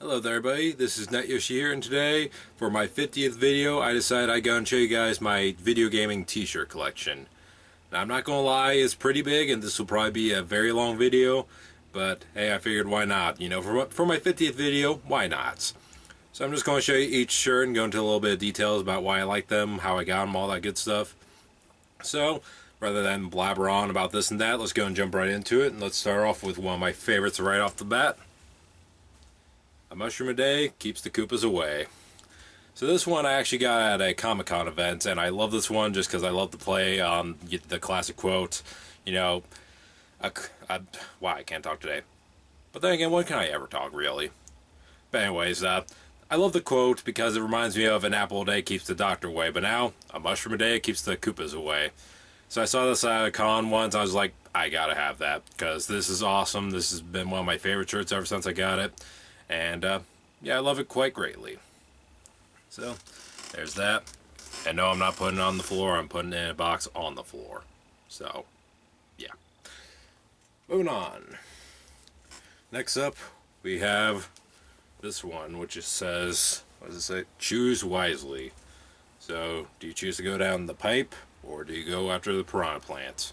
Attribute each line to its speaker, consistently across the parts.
Speaker 1: Hello there everybody, this is Yoshi here, and today, for my 50th video, I decided I'd go and show you guys my video gaming t-shirt collection. Now I'm not gonna lie, it's pretty big and this will probably be a very long video, but hey, I figured why not, you know, for my 50th video, why not? So I'm just going to show you each shirt and go into a little bit of details about why I like them, how I got them, all that good stuff. So, rather than blabber on about this and that, let's go and jump right into it, and let's start off with one of my favorites right off the bat. A mushroom a day keeps the Koopas away. So this one I actually got at a Comic-Con event, and I love this one just because I love to play the classic quote, you know, wow, I can't talk today. But then again, when can I ever talk, really? But anyways, I love the quote because it reminds me of an apple a day keeps the doctor away, but now a mushroom a day keeps the Koopas away. So I saw this at a con once, I was like, I gotta have that because this is awesome. This has been one of my favorite shirts ever since I got it. And, yeah, I love it quite greatly. So, there's that. And no, I'm not putting it on the floor. I'm putting it in a box on the floor. So, yeah. Moving on. Next up, we have this one, which just says, what does it say? Choose wisely. So, do you choose to go down the pipe, or do you go after the piranha plant?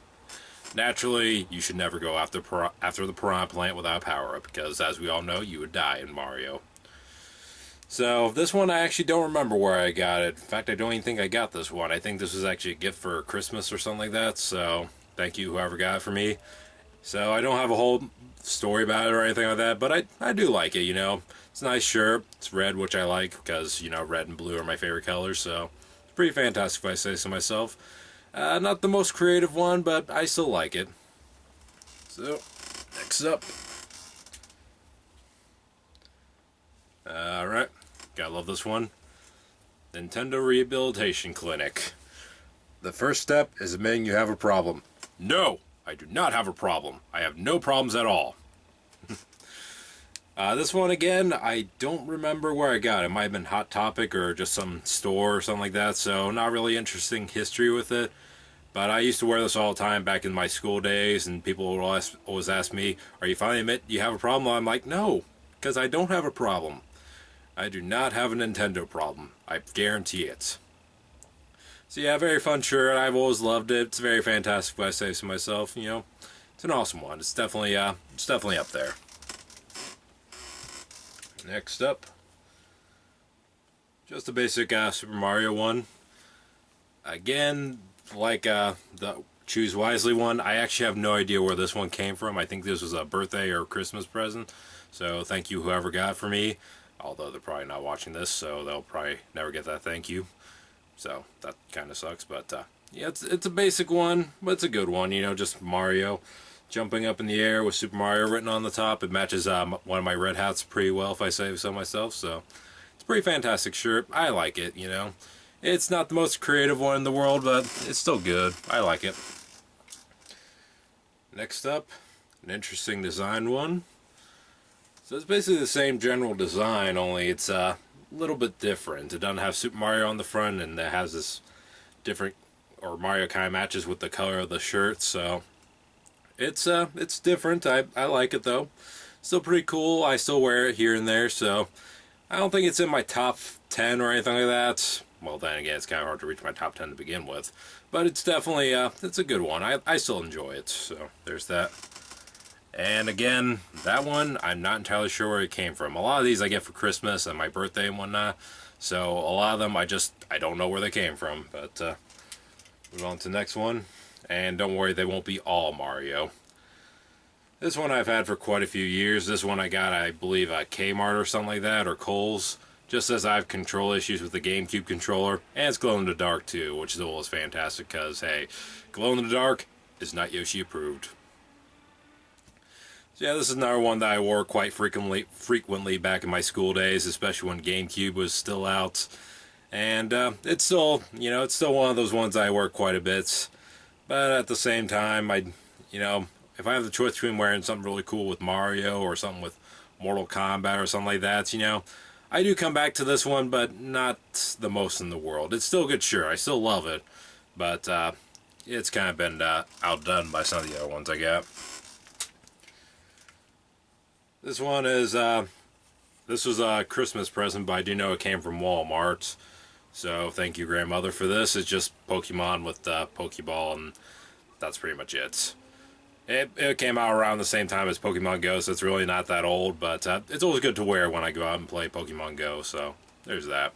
Speaker 1: Naturally, you should never go after the piranha plant without a power-up, because as we all know, you would die in Mario. So, this one I actually don't remember where I got it. In fact, I don't even think I got this one. I think this was actually a gift for Christmas or something like that, so thank you whoever got it for me. So, I don't have a whole story about it or anything like that, but I do like it, you know. It's a nice shirt. It's red, which I like, because, you know, red and blue are my favorite colors, so it's pretty fantastic if I say so myself. Not the most creative one, but I still like it. So, next up. Alright, gotta love this one. Nintendo Rehabilitation Clinic. The first step is admitting you have a problem. No, I do not have a problem. I have no problems at all. This one again, I don't remember where I got it. It might have been Hot Topic or just some store or something like that, so not really interesting history with it. But I used to wear this all the time back in my school days, and people would always ask me, are you finally admit you have a problem? I'm like, no, because I don't have a problem. I do not have a Nintendo problem. I guarantee it. So yeah, very fun shirt. I've always loved it. It's very fantastic if I say so myself, you know. It's an awesome one. It's definitely up there. Next up, just a basic Super Mario one. Again, like the Choose Wisely one, I actually have no idea where this one came from. I think this was a birthday or Christmas present. So thank you whoever got it for me. Although they're probably not watching this, so they'll probably never get that thank you. So that kind of sucks, but yeah, it's a basic one, but it's a good one. You know, just Mario jumping up in the air with Super Mario written on the top. It matches one of my red hats pretty well, if I say so myself. So it's a pretty fantastic shirt. I like it, you know. It's not the most creative one in the world, but it's still good. I like it. Next up, an interesting design one. So it's basically the same general design, only it's a little bit different. It doesn't have Super Mario on the front, and it has this different, or Mario kind of matches with the color of the shirt, so it's different. I like it though. Still pretty cool. I still wear it here and there, so I don't think it's in my top 10 or anything like that. Well, then again, it's kind of hard to reach my top 10 to begin with, but it's definitely it's a good one. I still enjoy it, so there's that. And again, that one, I'm not entirely sure where it came from. A lot of these I get for Christmas and my birthday and whatnot, so a lot of them I don't know where they came from. But move on to the next one. And don't worry, they won't be all Mario. This one I've had for quite a few years. This one I got, I believe, at Kmart or something like that, or Kohl's. Just as I have control issues with the GameCube controller, and it's glow in the dark too, which is always fantastic because, hey, glow in the dark is not Yoshi approved. So yeah, this is another one that I wore quite frequently back in my school days, especially when GameCube was still out. And it's still, you know, it's still one of those ones I wear quite a bit. But at the same time, you know, if I have the choice between wearing something really cool with Mario or something with Mortal Kombat or something like that, you know, I do come back to this one, but not the most in the world. It's still a good shirt. I still love it. But it's kind of been outdone by some of the other ones I got. This one is This was a Christmas present, but I do know it came from Walmart. So thank you, grandmother, for this. It's just Pokemon with the Pokeball, and that's pretty much it. It came out around the same time as Pokemon Go, so it's really not that old, but it's always good to wear when I go out and play Pokemon Go, so there's that.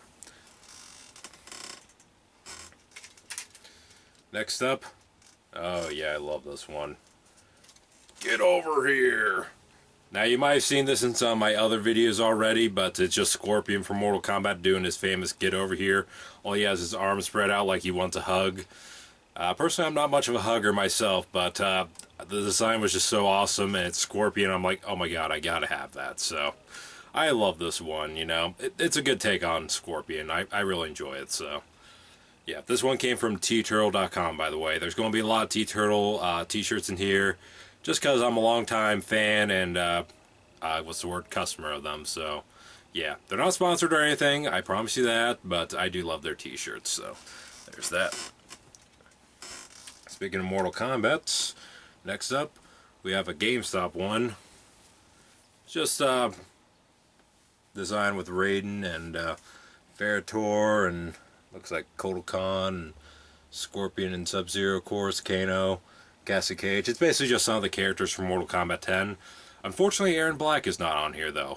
Speaker 1: Next up, oh yeah, I love this one. Get over here! Now you might have seen this in some of my other videos already, but it's just Scorpion from Mortal Kombat doing his famous get over here. All he has is his arms spread out like he wants a hug. Personally, I'm not much of a hugger myself, but the design was just so awesome, and it's Scorpion. I'm like, oh my god, I gotta have that. So I love this one, you know. It's a good take on Scorpion. I really enjoy it, so. Yeah, this one came from tturtle.com, by the way. There's going to be a lot of T-Turtle t-shirts in here, just because I'm a long-time fan and, what's the word, customer of them. So, yeah, they're not sponsored or anything, I promise you that, but I do love their t-shirts, so there's that. Speaking of Mortal Kombat, next up, we have a GameStop one. Just, designed with Raiden and, Ferritor and... looks like Kotal Khan, and Scorpion and Sub-Zero, of course, Kano, Cassie Cage. It's basically just some of the characters from Mortal Kombat 10. Unfortunately, Aaron Black is not on here, though.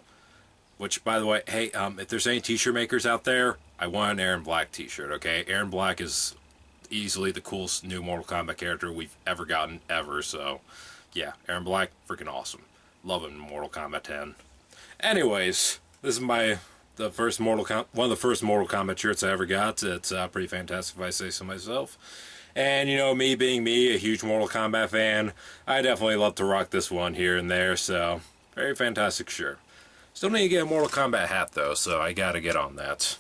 Speaker 1: Which, by the way, hey, if there's any t-shirt makers out there, I want an Aaron Black t-shirt, okay? Aaron Black is easily the coolest new Mortal Kombat character we've ever gotten, ever, so... yeah, Aaron Black, freaking awesome. Love him in Mortal Kombat 10. Anyways, this is one of the first Mortal Kombat shirts I ever got. It's pretty fantastic if I say so myself. And, you know, me being me, a huge Mortal Kombat fan, I definitely love to rock this one here and there, so very fantastic shirt. Still need to get a Mortal Kombat hat, though, so I gotta get on that.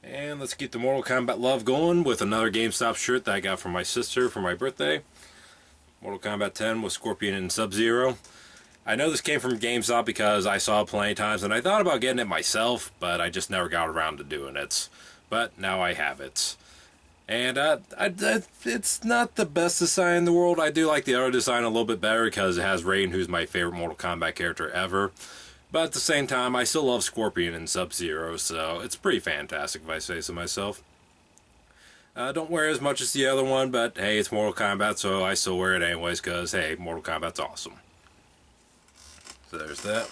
Speaker 1: And let's keep the Mortal Kombat love going with another GameStop shirt that I got from my sister for my birthday. Mortal Kombat 10 with Scorpion and Sub-Zero. I know this came from GameStop because I saw it plenty of times, and I thought about getting it myself, but I just never got around to doing it. But now I have it. And it's not the best design in the world. I do like the other design a little bit better because it has Raiden, who's my favorite Mortal Kombat character ever. But at the same time, I still love Scorpion and Sub-Zero, so it's pretty fantastic if I say so myself. Don't wear it as much as the other one, but hey, it's Mortal Kombat, so I still wear it anyways because, hey, Mortal Kombat's awesome. So there's that.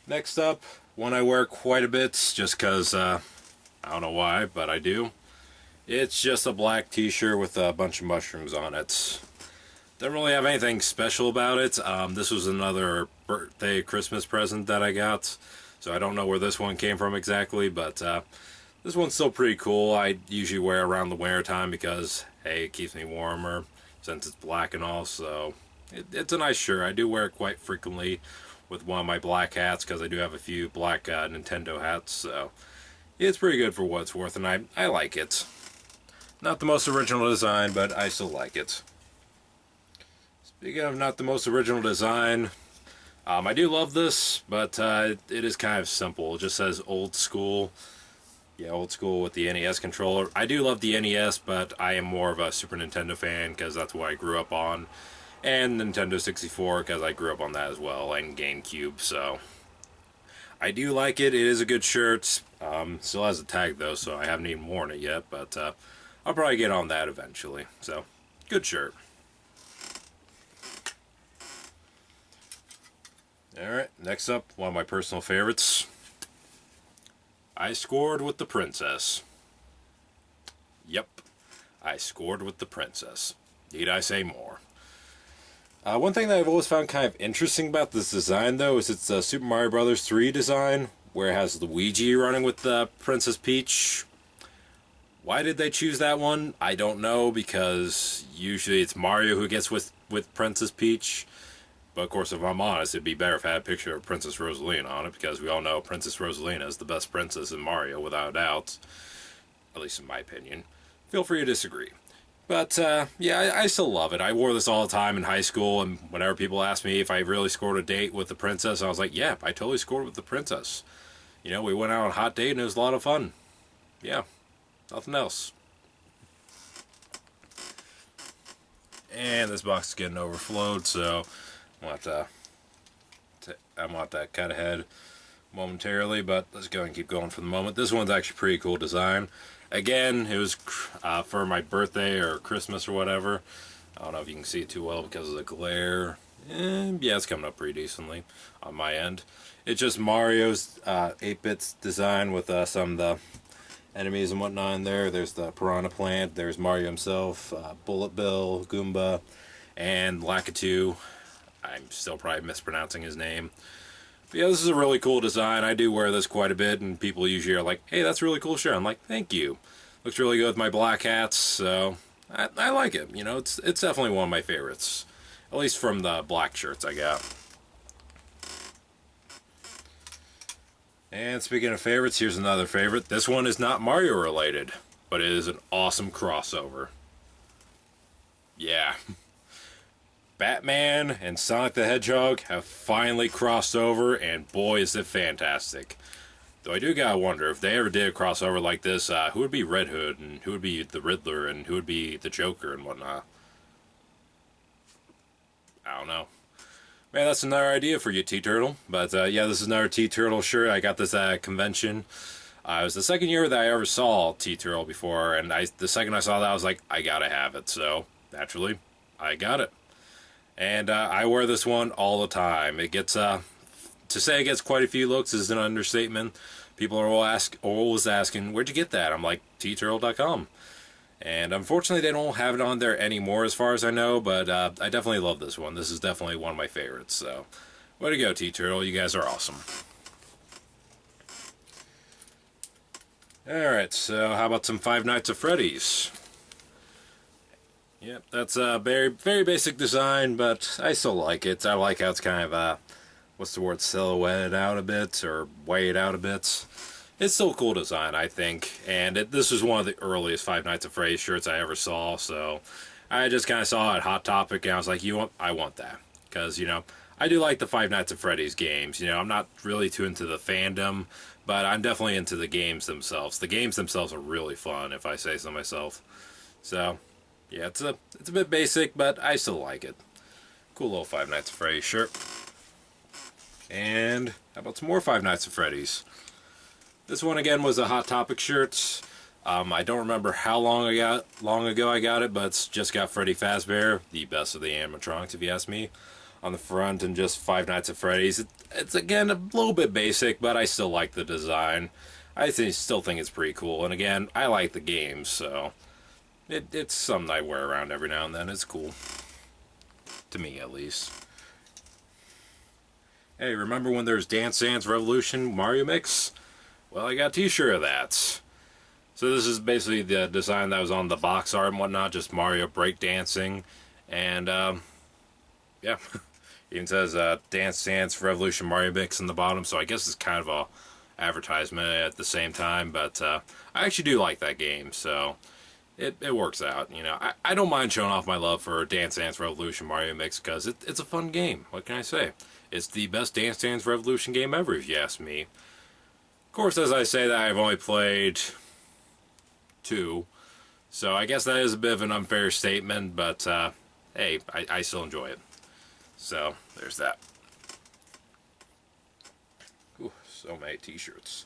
Speaker 1: Next up, one I wear quite a bit just because, I don't know why, but I do. It's just a black t-shirt with a bunch of mushrooms on it. Don't really have anything special about it. This was another birthday, Christmas present that I got. So I don't know where this one came from exactly, but this one's still pretty cool. I usually wear it around the winter time because, hey, it keeps me warmer since it's black and all, so it's a nice shirt. I do wear it quite frequently with one of my black hats because I do have a few black Nintendo hats, so it's pretty good for what it's worth, and I like it. Not the most original design, but I still like it. Speaking of not the most original design, I do love this, but it is kind of simple. It just says old school. Yeah, old school with the NES controller. I do love the NES, but I am more of a Super Nintendo fan because that's what I grew up on. And Nintendo 64 because I grew up on that as well, and GameCube, so I do like it. It is a good shirt. Still has a tag though, so I haven't even worn it yet, but I'll probably get on that eventually. So, good shirt. Alright, next up, one of my personal favorites. I scored with the princess. Yep, I scored with the princess. Need I say more? One thing that I've always found kind of interesting about this design, though, is it's a Super Mario Bros. 3 design, where it has Luigi running with Princess Peach. Why did they choose that one? I don't know, because usually it's Mario who gets with Princess Peach. But of course, if I'm honest, it'd be better if I had a picture of Princess Rosalina on it, because we all know Princess Rosalina is the best princess in Mario, without a doubt. At least in my opinion. Feel free to disagree. But, yeah, I still love it. I wore this all the time in high school, and whenever people ask me if I really scored a date with the princess, I was like, yeah, I totally scored with the princess. You know, we went out on a hot date, and it was a lot of fun. Yeah, nothing else. And this box is getting overflowed, so I'll have to I want that cut ahead momentarily, but let's go and keep going for the moment. This one's actually pretty cool design. Again, it was for my birthday or Christmas or whatever. I don't know if you can see it too well because of the glare. Yeah, it's coming up pretty decently on my end. It's just Mario's 8-bit design with some of the enemies and whatnot in there. There's the Piranha Plant, there's Mario himself, Bullet Bill, Goomba, and Lakitu. I'm still probably mispronouncing his name. But yeah, this is a really cool design. I do wear this quite a bit, and people usually are like, hey, that's a really cool shirt. I'm like, thank you. Looks really good with my black hats, so I like it. You know, it's definitely one of my favorites. At least from the black shirts I got. And speaking of favorites, here's another favorite. This one is not Mario related, but it is an awesome crossover. Yeah. Batman and Sonic the Hedgehog have finally crossed over, and boy is it fantastic. Though I do gotta wonder, if they ever did a crossover like this, who would be Red Hood, and who would be the Riddler, and who would be the Joker, and whatnot. I don't know. Man, that's another idea for you, T-Turtle. But yeah, this is another T-Turtle shirt. I got this at a convention. It was the second year that I ever saw T-Turtle before, and the second I saw that, I was like, I gotta have it. So, naturally, I got it. And I wear this one all the time. It gets, to say it gets quite a few looks is an understatement. People are always asking, where'd you get that? I'm like, tturtle.com. And unfortunately, they don't have it on there anymore as far as I know, but I definitely love this one. This is definitely one of my favorites, so way to go, T-Turtle. You guys are awesome. Alright, so how about some Five Nights at Freddy's? Yep, that's a very, very basic design, but I still like it. I like how it's kind of, what's the word, silhouetted out a bit, or weighed out a bit. It's still a cool design, I think, and this was one of the earliest Five Nights at Freddy's shirts I ever saw, so I just kind of saw it at Hot Topic, and I was like, I want that, because, you know, I do like the Five Nights at Freddy's games. You know, I'm not really too into the fandom, but I'm definitely into the games themselves. The games themselves are really fun, if I say so myself. So, yeah, it's a bit basic, but I still like it. Cool little Five Nights at Freddy's shirt. And how about some more Five Nights at Freddy's? This one again was a Hot Topic shirt. I don't remember how long ago I got it, but it's just got Freddy Fazbear, the best of the animatronics, if you ask me, on the front, and just Five Nights at Freddy's. It's again a little bit basic, but I still like the design. I still think it's pretty cool, and again, I like the games, so it's something I wear around every now and then. It's cool, to me at least. Hey, remember when there's Dance Dance Revolution Mario Mix? Well, I got a t-shirt of that. So this is basically the design that was on the box art and whatnot, just Mario breakdancing. And, yeah, even says Dance Dance Revolution Mario Mix in the bottom, so I guess it's kind of a advertisement at the same time, but I actually do like that game, so it works out. You know, I don't mind showing off my love for Dance Dance Revolution Mario Mix, because it's a fun game. What can I say? It's the best Dance Dance Revolution game ever, if you ask me. Of course, as I say that, I've only played 2, so I guess that is a bit of an unfair statement, but hey, I still enjoy it. So, there's that. Ooh, so many t-shirts.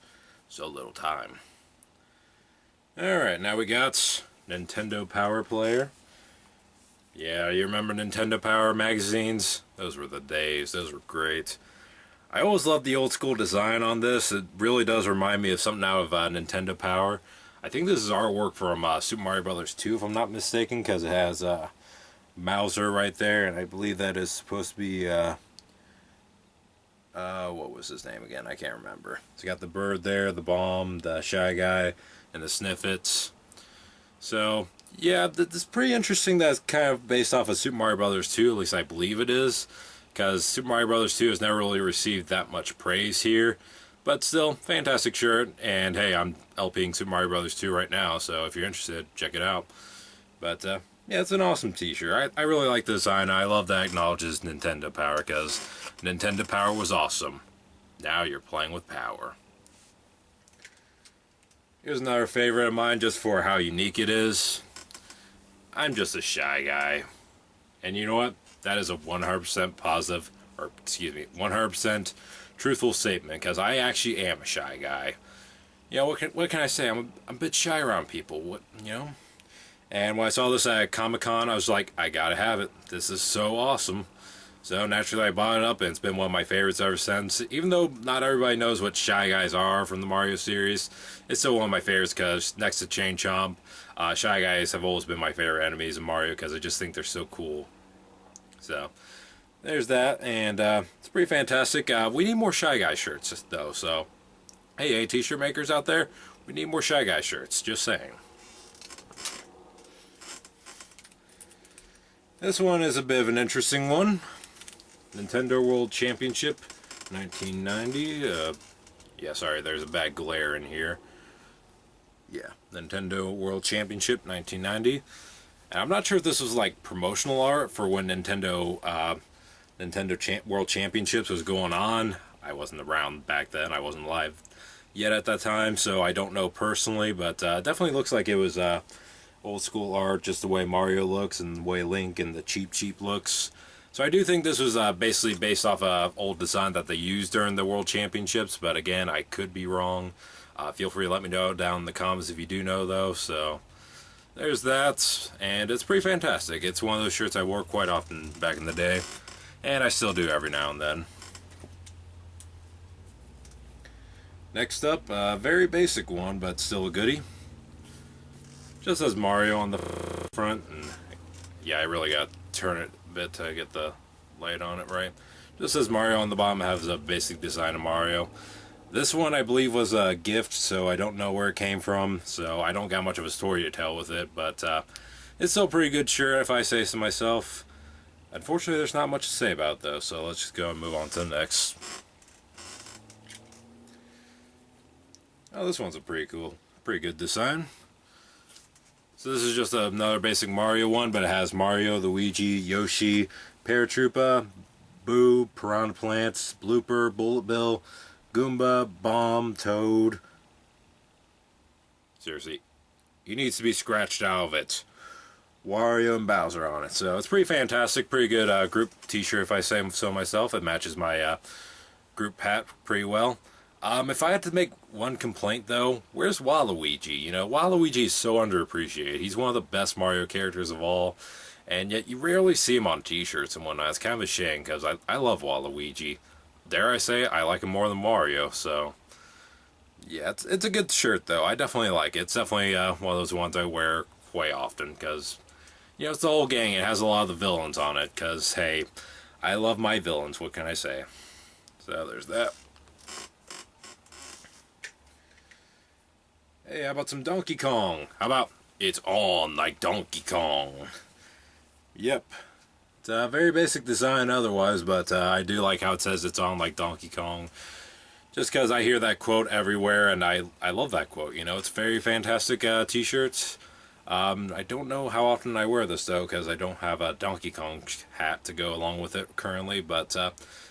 Speaker 1: So little time. Alright, now we got Nintendo Power Player. Yeah, you remember Nintendo Power magazines? Those were the days. Those were great. I always loved the old school design on this. It really does remind me of something out of Nintendo Power. I think this is artwork from Super Mario Bros. 2, if I'm not mistaken, because it has Mauser right there, and I believe that is supposed to be, what was his name again? I can't remember. It's got the bird there, the bomb, the Shy Guy, and the Sniffets. So, yeah, it's pretty interesting that it's kind of based off of Super Mario Bros. 2, at least I believe it is. Because Super Mario Bros. 2 has never really received that much praise here. But still, fantastic shirt. And hey, I'm LPing Super Mario Bros. 2 right now, so if you're interested, check it out. But yeah, it's an awesome t-shirt. I really like the design. I love that it acknowledges Nintendo Power, because Nintendo Power was awesome. Now you're playing with power. Here's another favorite of mine, just for how unique it is. I'm just a shy guy. And you know what? That is a 100% positive or excuse me, 100% truthful statement, because I actually am a shy guy. You know, what can I say? I'm a bit shy around people. What, you know? And when I saw this at Comic-Con, I was like, I gotta have it. This is so awesome. So naturally I bought it up, and it's been one of my favorites ever since. Even though not everybody knows what Shy Guys are from the Mario series, it's still one of my favorites because next to Chain Chomp, Shy Guys have always been my favorite enemies in Mario because I just think they're so cool. So there's that, and it's pretty fantastic. We need more Shy Guy shirts though, so hey, t-shirt makers out there, we need more Shy Guy shirts, just saying. This one is a bit of an interesting one. Nintendo World Championship 1990. Yeah, sorry, there's a bad glare in here. Yeah, Nintendo World Championship 1990. And I'm not sure if this was like promotional art for when Nintendo World Championships was going on. I wasn't around back then. I wasn't alive yet at that time, so I don't know personally, but definitely looks like it was old school art, just the way Mario looks and the way Link and the cheap looks. So I do think this was basically based off a old design that they used during the World Championships, but again, I could be wrong. Feel free to let me know down in the comments if you do know, though. So there's that, and it's pretty fantastic. It's one of those shirts I wore quite often back in the day, and I still do every now and then. Next up, a very basic one, but still a goodie. Just says Mario on the front, and yeah, I really got to turn it a bit to get the light on it right. Just says Mario on the bottom, has a basic design of Mario. This one I believe was a gift, so I don't know where it came from, so I don't got much of a story to tell with it, but it's still a pretty good shirt if I say so myself. Unfortunately, there's not much to say about it though, so let's just go and move on to the next. Oh, this one's a pretty good design. So this is just another basic Mario one, but it has Mario, Luigi, Yoshi, Paratroopa, Boo, Piranha Plants, Blooper, Bullet Bill, Goomba, Bomb, Toad. Seriously, he needs to be scratched out of it. Wario and Bowser on it. So it's pretty fantastic, pretty good group t-shirt if I say so myself. It matches my group hat pretty well. If I had to make one complaint, though, where's Waluigi? You know, Waluigi is so underappreciated. He's one of the best Mario characters of all, and yet you rarely see him on t-shirts and whatnot. It's kind of a shame, because I love Waluigi. Dare I say, I like him more than Mario, so yeah, it's a good shirt, though. I definitely like it. It's definitely one of those ones I wear quite often, because, you know, it's the whole gang. It has a lot of the villains on it, because, hey, I love my villains. What can I say? So there's that. Hey, how about some Donkey Kong? How about it's on like Donkey Kong? Yep. It's a very basic design otherwise, but I do like how it says it's on like Donkey Kong. Just because I hear that quote everywhere, and I love that quote. You know, it's very fantastic t-shirts. I don't know how often I wear this, though, because I don't have a Donkey Kong hat to go along with it currently, but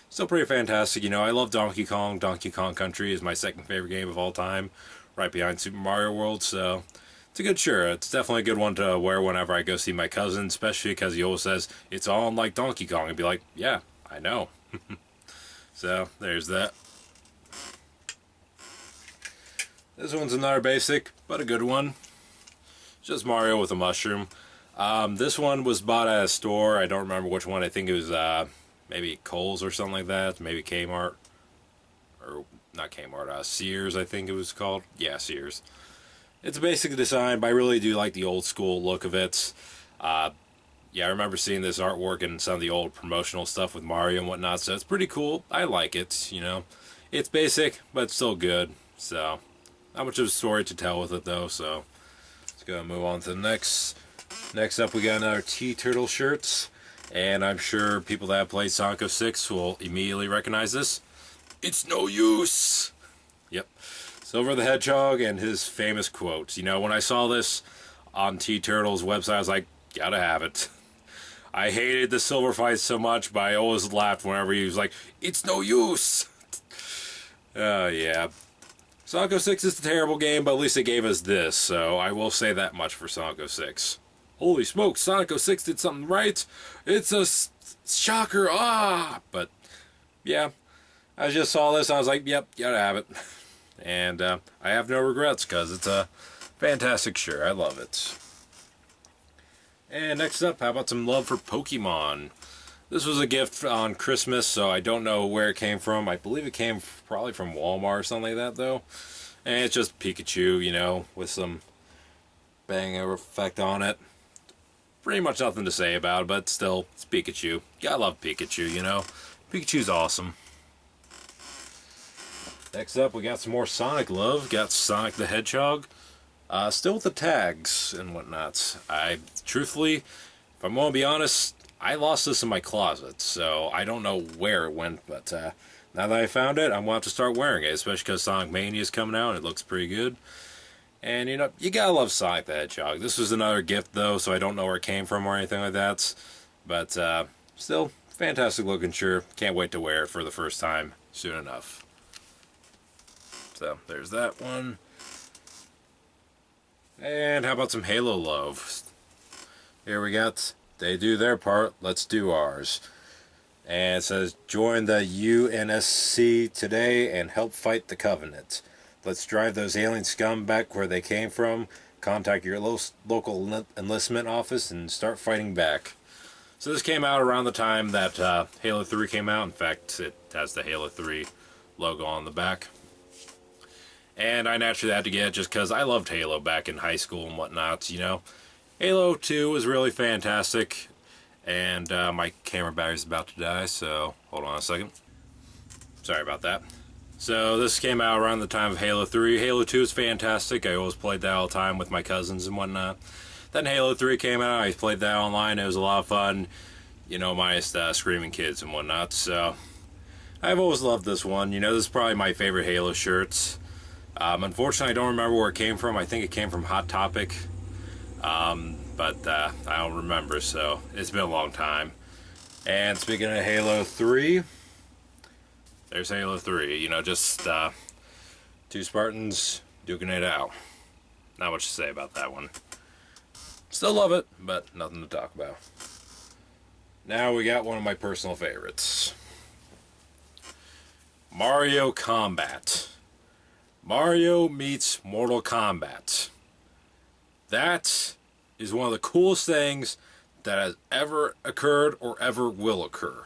Speaker 1: still pretty fantastic. You know, I love Donkey Kong. Donkey Kong Country is my second favorite game of all time, right behind Super Mario World, so it's a good shirt. It's definitely a good one to wear whenever I go see my cousin, especially because he always says, it's on like Donkey Kong. I'd be like, yeah, I know. So, there's that. This one's another basic, but a good one. Just Mario with a mushroom. This one was bought at a store. I don't remember which one. I think it was maybe Kohl's or something like that. Maybe Kmart. Or not Kmart, Sears, I think it was called. Yeah, Sears. It's a basic design, but I really do like the old school look of it. Yeah, I remember seeing this artwork in some of the old promotional stuff with Mario and whatnot, so it's pretty cool. I like it, you know. It's basic, but it's still good. So, not much of a story to tell with it, though, so let's go and move on to the next. Next up, we got another T-Turtle shirts, and I'm sure people that have played Sonic 06 will immediately recognize this. It's no use! Yep. Silver the Hedgehog and his famous quote. You know, when I saw this on T-Turtle's website, I was like, gotta have it. I hated the Silver fight so much, but I always laughed whenever he was like, it's no use! Oh, yeah. Sonic 06 is a terrible game, but at least it gave us this, so I will say that much for Sonic 06. Holy smokes, Sonic 06 did something right! It's a shocker, ah! But yeah, I just saw this. I was like, yep, gotta have it. And I have no regrets because it's a fantastic shirt. I love it. And next up, how about some love for Pokemon? This was a gift on Christmas, so I don't know where it came from. I believe it came probably from Walmart or something like that, though. And it's just Pikachu, you know, with some bang effect on it. Pretty much nothing to say about it, but still, it's Pikachu. Gotta love Pikachu, you know. Pikachu's awesome. Next up, we got some more Sonic love. Got Sonic the Hedgehog. Still with the tags and whatnot. Truthfully, if I'm going to be honest, I lost this in my closet, so I don't know where it went, but now that I found it, I'm going to have to start wearing it, especially because Sonic Mania is coming out and it looks pretty good. And, you know, you gotta love Sonic the Hedgehog. This was another gift, though, so I don't know where it came from or anything like that. But, still, fantastic looking shirt. Can't wait to wear it for the first time soon enough. So, there's that one. And how about some Halo love? Here we got, they do their part, let's do ours. And it says, join the UNSC today and help fight the Covenant. Let's drive those alien scum back where they came from. Contact your local enlistment office and start fighting back. So this came out around the time that Halo 3 came out. In fact, it has the Halo 3 logo on the back. And I naturally had to get it just because I loved Halo back in high school and whatnot, you know. Halo 2 was really fantastic. And my camera battery's about to die, so hold on a second. Sorry about that. So this came out around the time of Halo 3. Halo 2 is fantastic. I always played that all the time with my cousins and whatnot. Then Halo 3 came out. I played that online. It was a lot of fun. You know, minus screaming kids and whatnot. So I've always loved this one. You know, this is probably my favorite Halo shirts. Unfortunately, I don't remember where it came from. I think it came from Hot Topic. But I don't remember, so it's been a long time. And speaking of Halo 3... there's Halo 3, you know, just two Spartans duking it out. Not much to say about that one. Still love it, but nothing to talk about. Now we got one of my personal favorites. Mario Combat. Mario meets Mortal Kombat. That is one of the coolest things that has ever occurred or ever will occur.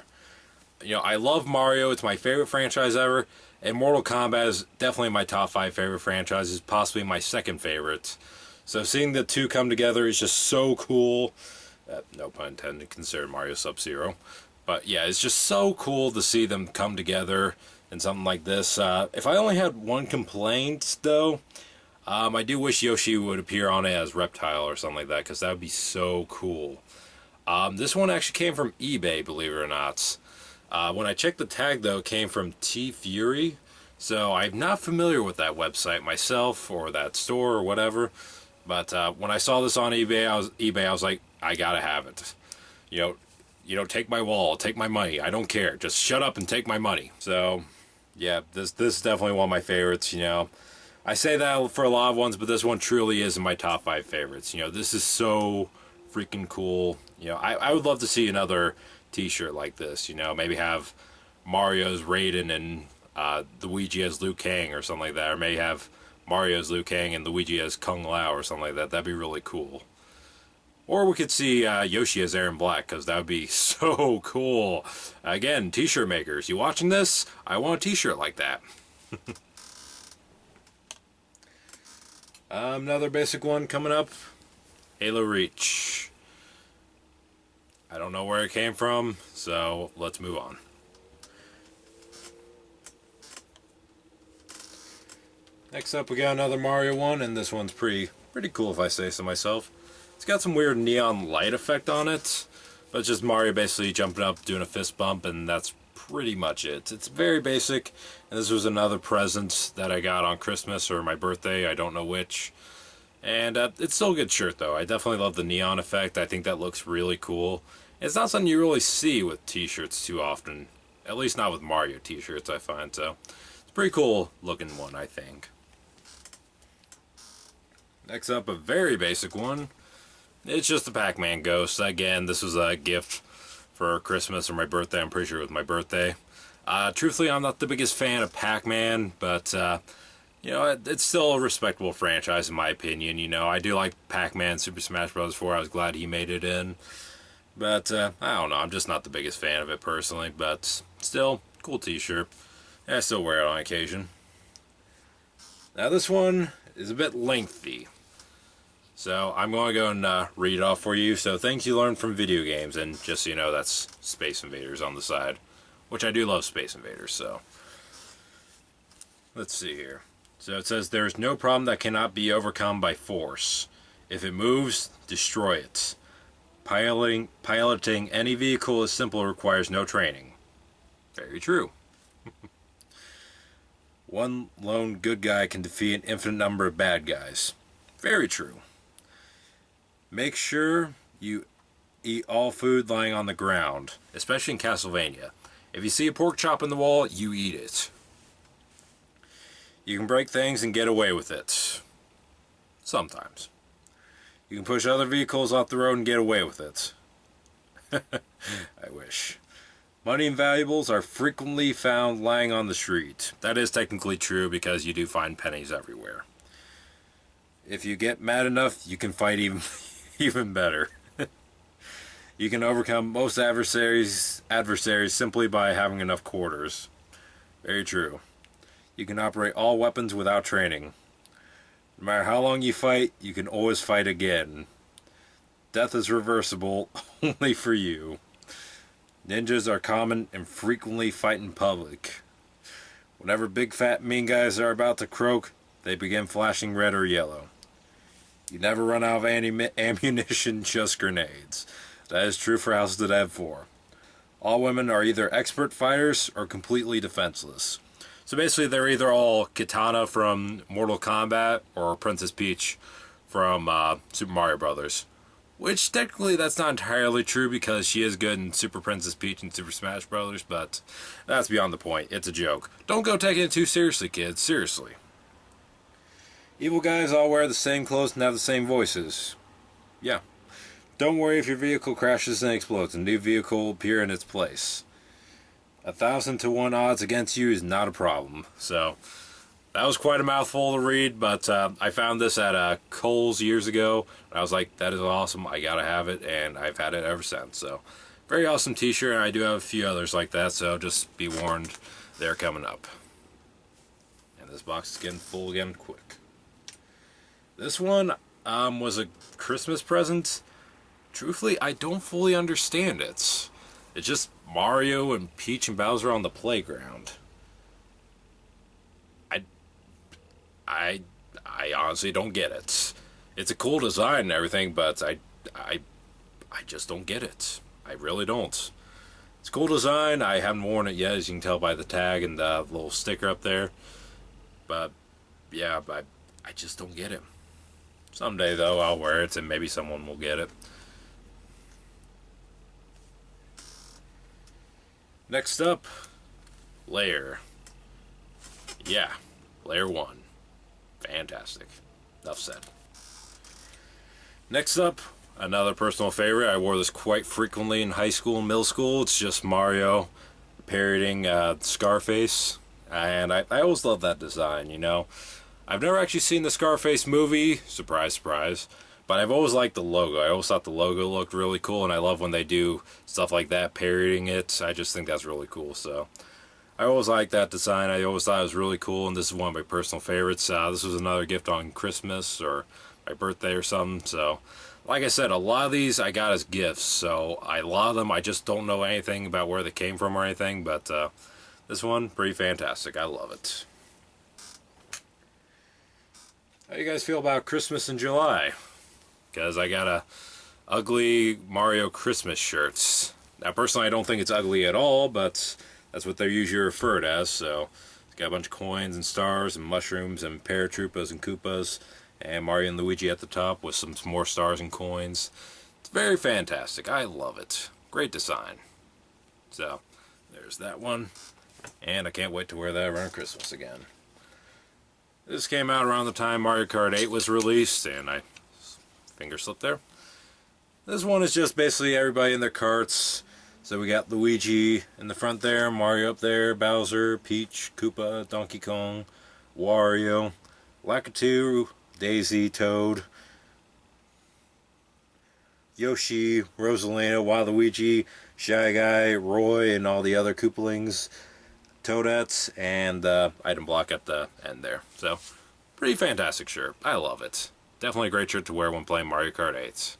Speaker 1: You know, I love Mario. It's my favorite franchise ever. And Mortal Kombat is definitely my top 5 favorite franchises, possibly my second favorite. So seeing the two come together is just so cool. No pun intended, consider Mario Sub-Zero. But yeah, it's just so cool to see them come together in something like this. If I only had one complaint, though, I do wish Yoshi would appear on it as Reptile or something like that, because that would be so cool. This one actually came from eBay, believe it or not. When I checked the tag, though, it came from T-Fury, so I'm not familiar with that website myself, or that store, or whatever, but when I saw this on eBay, I was like, I gotta have it. You know, take my wall, take my money, I don't care, just shut up and take my money. So, yeah, this is definitely one of my favorites, you know. I say that for a lot of ones, but this one truly is in my top 5 favorites. You know, this is so freaking cool. You know, I would love to see another t-shirt like this, you know, maybe have Mario's Raiden and Luigi as Liu Kang or something like that, or maybe have Mario's Liu Kang and Luigi as Kung Lao or something like that. That'd be really cool. Or we could see Yoshi as Aaron Black, because that would be so cool. Again, t-shirt makers, you watching this? I want a t-shirt like that. Another basic one coming up, Halo Reach. I don't know where it came from, so let's move on. Next up, we got another Mario one, and this one's pretty cool if I say so myself. It's got some weird neon light effect on it, but it's just Mario basically jumping up, doing a fist bump, and that's pretty much it. It's very basic, and this was another present that I got on Christmas or my birthday, I don't know which. And it's still a good shirt, though. I definitely love the neon effect. I think that looks really cool. It's not something you really see with t-shirts too often. At least not with Mario t-shirts, I find. So it's a pretty cool looking one, I think. Next up, a very basic one. It's just the Pac-Man Ghost. Again, this was a gift for Christmas or my birthday. I'm pretty sure it was my birthday. Truthfully, I'm not the biggest fan of Pac-Man, but you know, it's still a respectable franchise in my opinion. You know, I do like Pac-Man Super Smash Bros. 4. I was glad he made it in. But, I don't know, I'm just not the biggest fan of it personally, but still, cool t-shirt. I still wear it on occasion. Now this one is a bit lengthy, so I'm going to go and read it off for you. So things you learn from video games, and just so you know, that's Space Invaders on the side, which I do love Space Invaders, so. Let's see here. So it says, there is no problem that cannot be overcome by force. If it moves, destroy it. Piloting any vehicle is simple, requires no training. Very true. One lone good guy can defeat an infinite number of bad guys. Very true. Make sure you eat all food lying on the ground, especially in Castlevania. If you see a pork chop in the wall, you eat it. You can break things and get away with it. Sometimes. You can push other vehicles off the road and get away with it. I wish. Money and valuables are frequently found lying on the street. That is technically true because you do find pennies everywhere. If you get mad enough, you can fight even better. You can overcome most adversaries simply by having enough quarters. Very true. You can operate all weapons without training. No matter how long you fight, you can always fight again. Death is reversible only for you. Ninjas are common and frequently fight in public. Whenever big fat mean guys are about to croak, they begin flashing red or yellow. You never run out of ammunition, just grenades. That is true for House of the Dead 4. All women are either expert fighters or completely defenseless. So basically they're either all Kitana from Mortal Kombat or Princess Peach from Super Mario Brothers. Which technically that's not entirely true because she is good in Super Princess Peach and Super Smash Brothers, but that's beyond the point. It's a joke. Don't go taking it too seriously, kids. Seriously. Evil guys all wear the same clothes and have the same voices. Yeah. Don't worry if your vehicle crashes and explodes. A new vehicle will appear in its place. 1,000 to 1 odds against you is not a problem. So, that was quite a mouthful to read, but I found this at Kohl's years ago. And I was like, that is awesome. I gotta have it, and I've had it ever since. So, very awesome t-shirt, and I do have a few others like that, so just be warned, they're coming up. And this box is getting full again quick. This one was a Christmas present. Truthfully, I don't fully understand it. It's just Mario and Peach and Bowser on the playground. I honestly don't get it. It's a cool design and everything, but I just don't get it. I really don't. It's a cool design. I haven't worn it yet, as you can tell by the tag and the little sticker up there. But yeah, I just don't get it. Someday though, I'll wear it and maybe someone will get it. Next up, Lair. Yeah, Lair 1. Fantastic. Enough said. Next up, another personal favorite. I wore this quite frequently in high school and middle school. It's just Mario parodying Scarface. And I always love that design, you know. I've never actually seen the Scarface movie. Surprise, surprise. But I've always liked the logo. I always thought the logo looked really cool, and I love when they do stuff like that, parodying it. I just think that's really cool, so I always liked that design. I always thought it was really cool, and this is one of my personal favorites. This was another gift on Christmas or my birthday or something, so like I said, a lot of these I got as gifts, so a lot of them I just don't know anything about where they came from or anything, but this one, pretty fantastic. I love it. How do you guys feel about Christmas in July? Because I got a ugly Mario Christmas shirts. Now, personally, I don't think it's ugly at all, but that's what they're usually referred as. So, it's got a bunch of coins and stars and mushrooms and paratroopas and Koopas, and Mario and Luigi at the top with some more stars and coins. It's very fantastic. I love it. Great design. So, there's that one. And I can't wait to wear that around Christmas again. This came out around the time Mario Kart 8 was released, and I finger slip there. This one is just basically everybody in their carts So we got Luigi in the front there, Mario up there, Bowser, Peach, Koopa, Donkey Kong, Wario, Lakitu, Daisy, Toad, Yoshi, Rosalina, Waluigi, Shy Guy, Roy, and all the other Koopalings, Toadettes, and the item block at the end there. So, pretty fantastic shirt. I love it. Definitely a great shirt to wear when playing Mario Kart 8.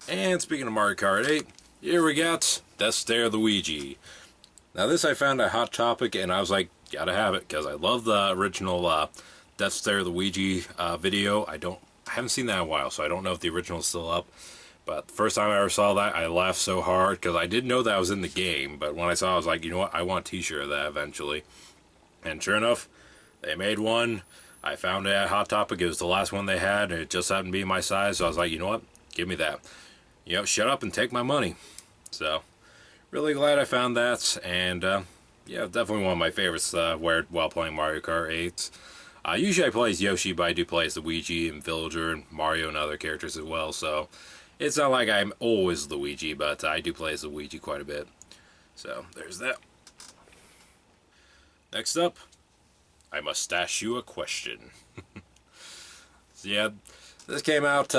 Speaker 1: And speaking of Mario Kart 8, here we got Death Stare Luigi. Now this I found at Hot Topic, and I was like, gotta have it, because I love the original Death Stare Luigi video. I haven't seen that in a while, so I don't know if the original is still up. But the first time I ever saw that, I laughed so hard, because I didn't know that was in the game. But when I saw it, I was like, you know what, I want a t-shirt of that eventually. And sure enough, they made one. I found it at Hot Topic. It was the last one they had, and it just happened to be my size, so I was like, you know what, give me that. You know, shut up and take my money. So, really glad I found that, and yeah, definitely one of my favorites wear while playing Mario Kart 8. Usually I play as Yoshi, but I do play as Luigi and Villager and Mario and other characters as well, so it's not like I'm always Luigi, but I do play as Luigi quite a bit. So, there's that. Next up, I must ask you a question. So yeah, this came out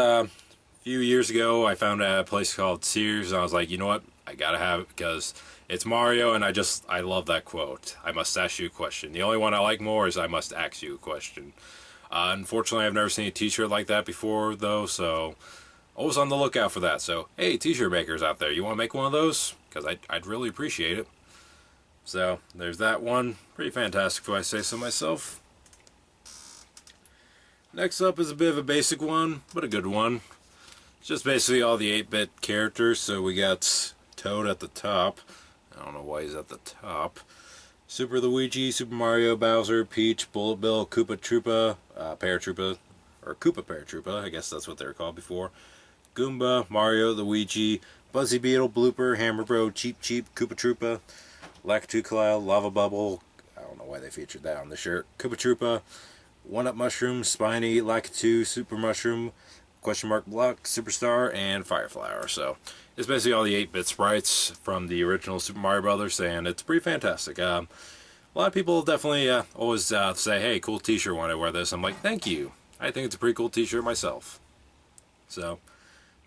Speaker 1: few years ago. I found it at a place called Sears, and I was like, you know what, I gotta have it because it's Mario, and I love that quote. I must ask you a question. The only one I like more is I must ask you a question. Unfortunately, I've never seen a t-shirt like that before, though, so always on the lookout for that. So, hey, t-shirt makers out there, you want to make one of those? Because I'd really appreciate it. So, there's that one. Pretty fantastic, if I say so myself. Next up is a bit of a basic one, but a good one. Just basically all the 8-bit characters. So we got Toad at the top. I don't know why he's at the top. Super Luigi, Super Mario, Bowser, Peach, Bullet Bill, Koopa Troopa, Paratroopa, or Koopa Paratroopa, I guess that's what they were called before. Goomba, Mario, Luigi, Buzzy Beetle, Blooper, Hammer Bro, Cheep Cheep, Koopa Troopa, Lakitu Cloud, Lava Bubble. I don't know why they featured that on the shirt. Koopa Troopa, One Up Mushroom, Spiny, Lakitu, Super Mushroom, Question Mark Block, Superstar, and Fireflower. So it's basically all the 8-bit sprites from the original Super Mario Brothers, and it's pretty fantastic. A lot of people definitely always say, hey, cool t-shirt when I wear this. I'm like, thank you. I think it's a pretty cool t-shirt myself. So,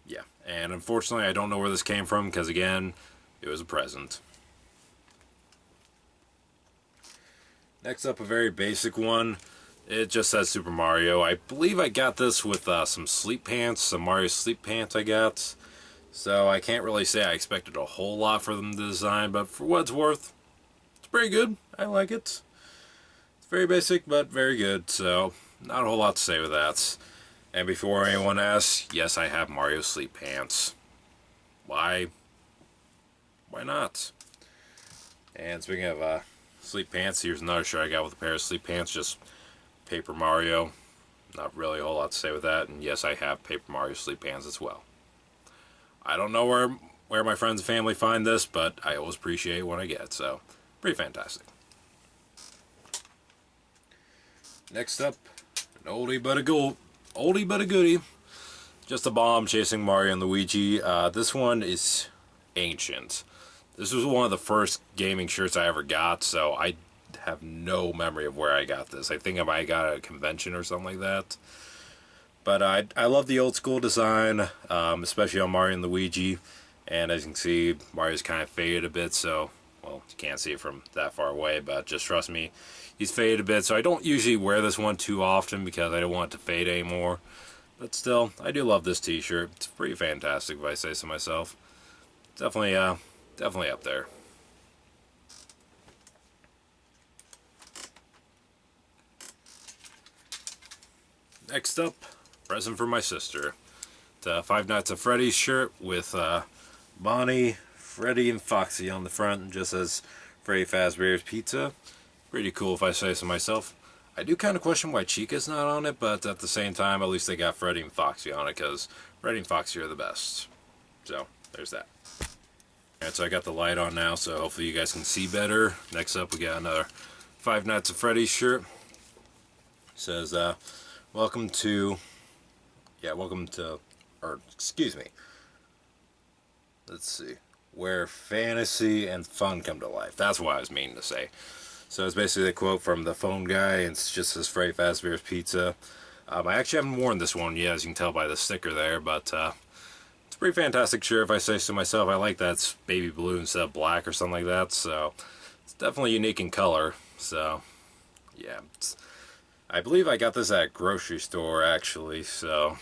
Speaker 1: yeah. And unfortunately, I don't know where this came from, because again, it was a present. Next up, a very basic one. It just says Super Mario. I believe I got this with some sleep pants, some Mario sleep pants I got. So I can't really say I expected a whole lot for them to design, but for what it's worth, it's pretty good. I like it. It's very basic, but very good, so not a whole lot to say with that. And before anyone asks, yes, I have Mario sleep pants. Why? Why not? And speaking of sleep pants, here's another shirt I got with a pair of sleep pants, just Paper Mario. Not really a whole lot to say with that, and yes, I have Paper Mario sleep pants as well. I don't know where my friends and family find this, but I always appreciate what I get, so pretty fantastic. Next up, an oldie but a goodie. Just a bomb chasing Mario and Luigi. This one is ancient. This was one of the first gaming shirts I ever got, so I have no memory of where I got this. I think I might have got it at a convention or something like that. But I love the old school design, especially on Mario and Luigi. And as you can see, Mario's kind of faded a bit, so, well, you can't see it from that far away, but just trust me, he's faded a bit. So I don't usually wear this one too often because I don't want it to fade anymore. But still, I do love this t-shirt. It's pretty fantastic if I say so myself. Definitely up there. Next up, present for my sister. It's a Five Nights at Freddy's shirt with Bonnie, Freddy, and Foxy on the front, and just says Freddy Fazbear's Pizza. Pretty cool if I say so myself. I do kind of question why Chica's not on it, but at the same time, at least they got Freddy and Foxy on it, because Freddy and Foxy are the best. So, there's that. Alright, so I got the light on now, so hopefully you guys can see better. Next up, we got another Five Nights at Freddy's shirt. It says, welcome to or excuse me, let's see, where fantasy and fun come to life. That's what I was meaning to say. So it's basically a quote from the phone guy, and it's just this Freddy Fazbear's Pizza. I actually haven't worn this one yet, as you can tell by the sticker there, but it's a pretty fantastic shirt if I say so myself. I like that it's baby blue instead of black or something like that, so it's definitely unique in color. So yeah, I believe I got this at a grocery store actually, so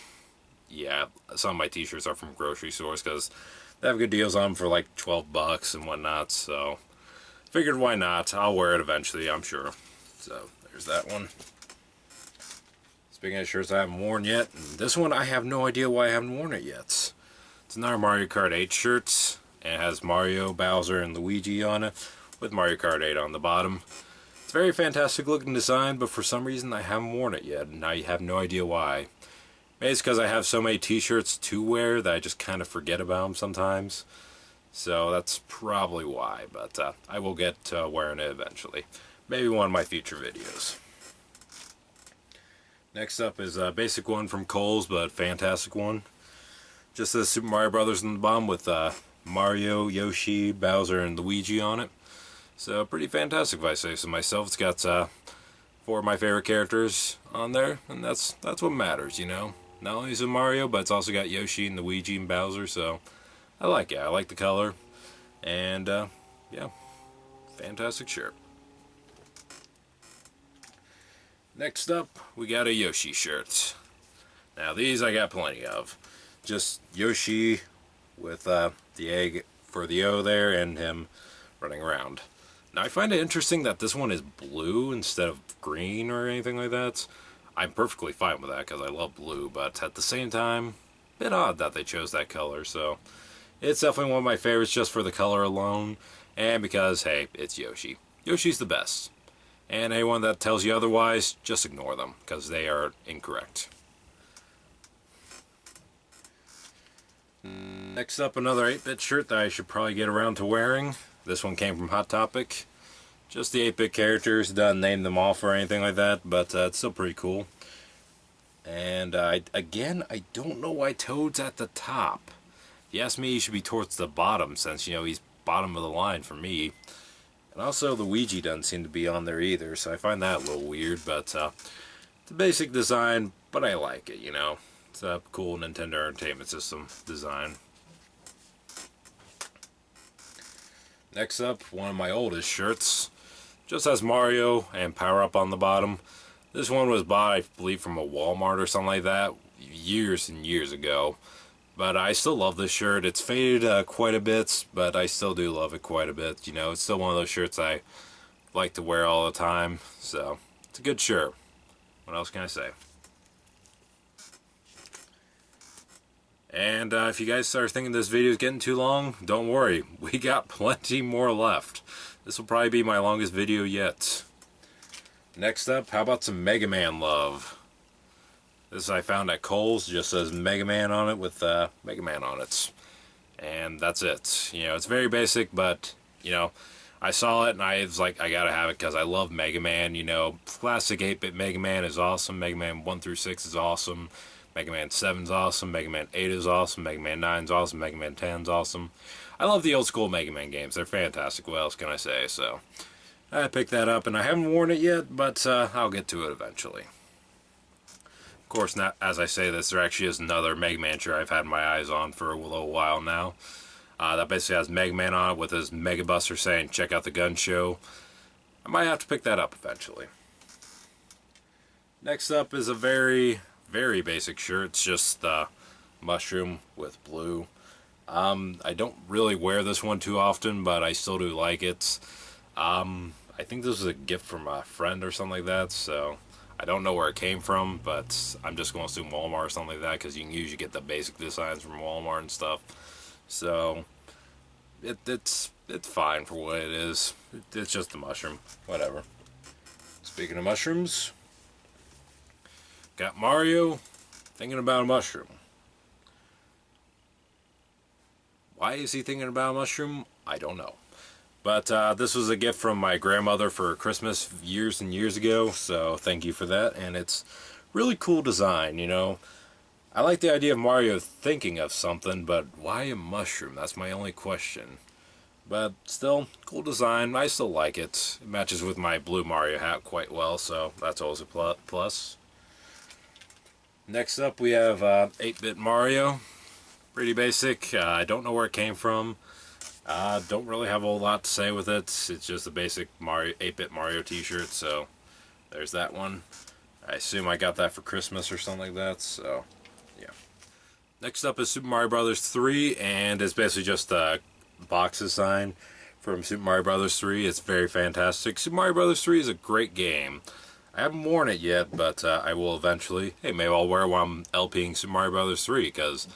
Speaker 1: yeah, some of my t-shirts are from grocery stores because they have good deals on them for like 12 bucks and whatnot, so figured why not. I'll wear it eventually, I'm sure. So there's that one. Speaking of shirts I haven't worn yet, this one I have no idea why I haven't worn it yet. It's another Mario Kart 8 shirt, and it has Mario, Bowser, and Luigi on it, with Mario Kart 8 on the bottom. It's a very fantastic looking design, but for some reason I haven't worn it yet, and I have no idea why. Maybe it's because I have so many t-shirts to wear that I just kind of forget about them sometimes. So that's probably why, but I will get to wearing it eventually. Maybe one of my future videos. Next up is a basic one from Kohl's, but fantastic one. Just says Super Mario Brothers on the bottom with Mario, Yoshi, Bowser, and Luigi on it. So pretty fantastic if I say so myself. It's got 4 of my favorite characters on there, and that's what matters, you know. Not only is it Mario, but it's also got Yoshi and Luigi and Bowser, so I like it. I like the color, and yeah, fantastic shirt. Next up, we got a Yoshi shirt. Now these I got plenty of. Just Yoshi with the egg for the O there and him running around. Now I find it interesting that this one is blue instead of green or anything like that. I'm perfectly fine with that because I love blue, but at the same time, a bit odd that they chose that color, so it's definitely one of my favorites just for the color alone, and because, hey, it's Yoshi. Yoshi's the best. And anyone that tells you otherwise, just ignore them, because they are incorrect. Next up, another 8-bit shirt that I should probably get around to wearing. This one came from Hot Topic. Just the 8-bit characters, doesn't name them off or anything like that, but it's still pretty cool. And again, I don't know why Toad's at the top. If you ask me, he should be towards the bottom, since, you know, he's bottom of the line for me. And also, Luigi doesn't seem to be on there either, so I find that a little weird, but it's a basic design, but I like it, you know. It's a cool Nintendo Entertainment System design. Next up, one of my oldest shirts. Just has Mario and Power Up on the bottom. This one was bought, I believe, from a Walmart or something like that years and years ago. But I still love this shirt. It's faded quite a bit, but I still do love it quite a bit. You know, it's still one of those shirts I like to wear all the time. So, it's a good shirt. What else can I say? And if you guys start thinking this video is getting too long, don't worry. We got plenty more left. This will probably be my longest video yet. Next up, how about some Mega Man love? This I found at Kohl's, just says Mega Man on it with Mega Man on it. And that's it. You know, it's very basic, but, you know, I saw it and I was like, I gotta have it because I love Mega Man. You know, classic 8-bit Mega Man is awesome. Mega Man 1 through 6 is awesome. Mega Man 7 is awesome. Mega Man 8 is awesome. Mega Man 9 is awesome. Mega Man 10 is awesome. I love the old school Mega Man games. They're fantastic. What else can I say? So, I picked that up and I haven't worn it yet, but I'll get to it eventually. Of course, now, as I say this, there actually is another Mega Man shirt I've had my eyes on for a little while now. That basically has Mega Man on it with his Mega Buster saying, check out the gun show. I might have to pick that up eventually. Next up is a very, very basic shirt. It's just the mushroom with blue. I don't really wear this one too often, but I still do like it. I think this was a gift from a friend or something like that, so I don't know where it came from, but I'm just going to assume Walmart or something like that, because you can usually get the basic designs from Walmart and stuff. So, it's fine for what it is. It's just a mushroom. Whatever. Speaking of mushrooms, got Mario thinking about a mushroom. Why is he thinking about a mushroom? I don't know. But this was a gift from my grandmother for Christmas years and years ago, so thank you for that. And it's really cool design, you know. I like the idea of Mario thinking of something, but why a mushroom? That's my only question. But still, cool design. I still like it. It matches with my blue Mario hat quite well, so that's always a plus. Next up, we have 8-bit Mario. Pretty basic. I don't know where it came from. Don't really have a whole lot to say with it. It's just a basic Mario 8-bit Mario t-shirt, so there's that one. I assume I got that for Christmas or something like that, so yeah. Next up is Super Mario Bros. 3, and it's basically just a box design from Super Mario Bros. 3. It's very fantastic. Super Mario Bros. 3 is a great game. I haven't worn it yet, but I will eventually. Hey, maybe I'll wear it while I'm LPing Super Mario Bros. 3, because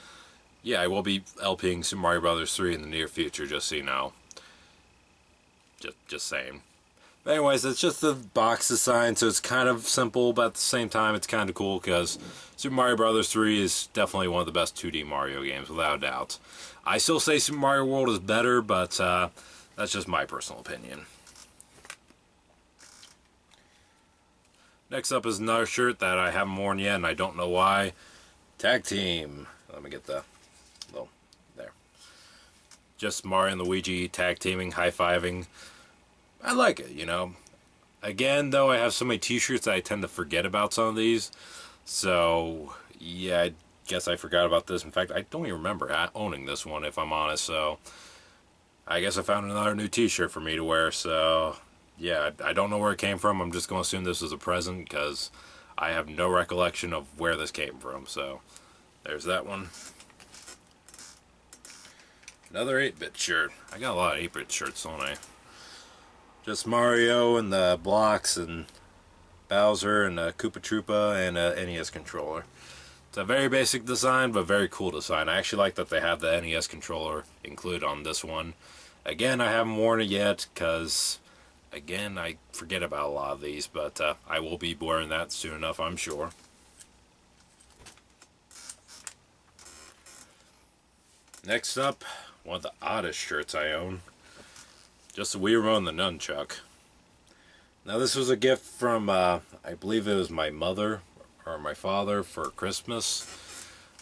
Speaker 1: yeah, I will be LPing Super Mario Bros. 3 in the near future, just so you know. Just saying. But anyways, it's just the box design, so it's kind of simple, but at the same time, it's kind of cool, because Super Mario Bros. 3 is definitely one of the best 2D Mario games, without a doubt. I still say Super Mario World is better, but that's just my personal opinion. Next up is another shirt that I haven't worn yet, and I don't know why. Tag Team. Let me get the... well, there. Just Mario and Luigi tag teaming, high-fiving. I like it, you know. Again, though, I have so many t-shirts that I tend to forget about some of these. So, yeah, I guess I forgot about this. In fact, I don't even remember owning this one, if I'm honest. So, I guess I found another new t-shirt for me to wear, so... yeah, I don't know where it came from. I'm just going to assume this was a present because I have no recollection of where this came from. So, there's that one. Another 8-bit shirt. I got a lot of 8-bit shirts, don't I? Just Mario and the blocks and Bowser and a Koopa Troopa and a NES controller. It's a very basic design, but very cool design. I actually like that they have the NES controller included on this one. Again, I haven't worn it yet because... again, I forget about a lot of these, but I will be wearing that soon enough, I'm sure. Next up, one of the oddest shirts I own. Just a Wii Remote and the Nunchuck. Now this was a gift from, I believe it was my mother or my father for Christmas.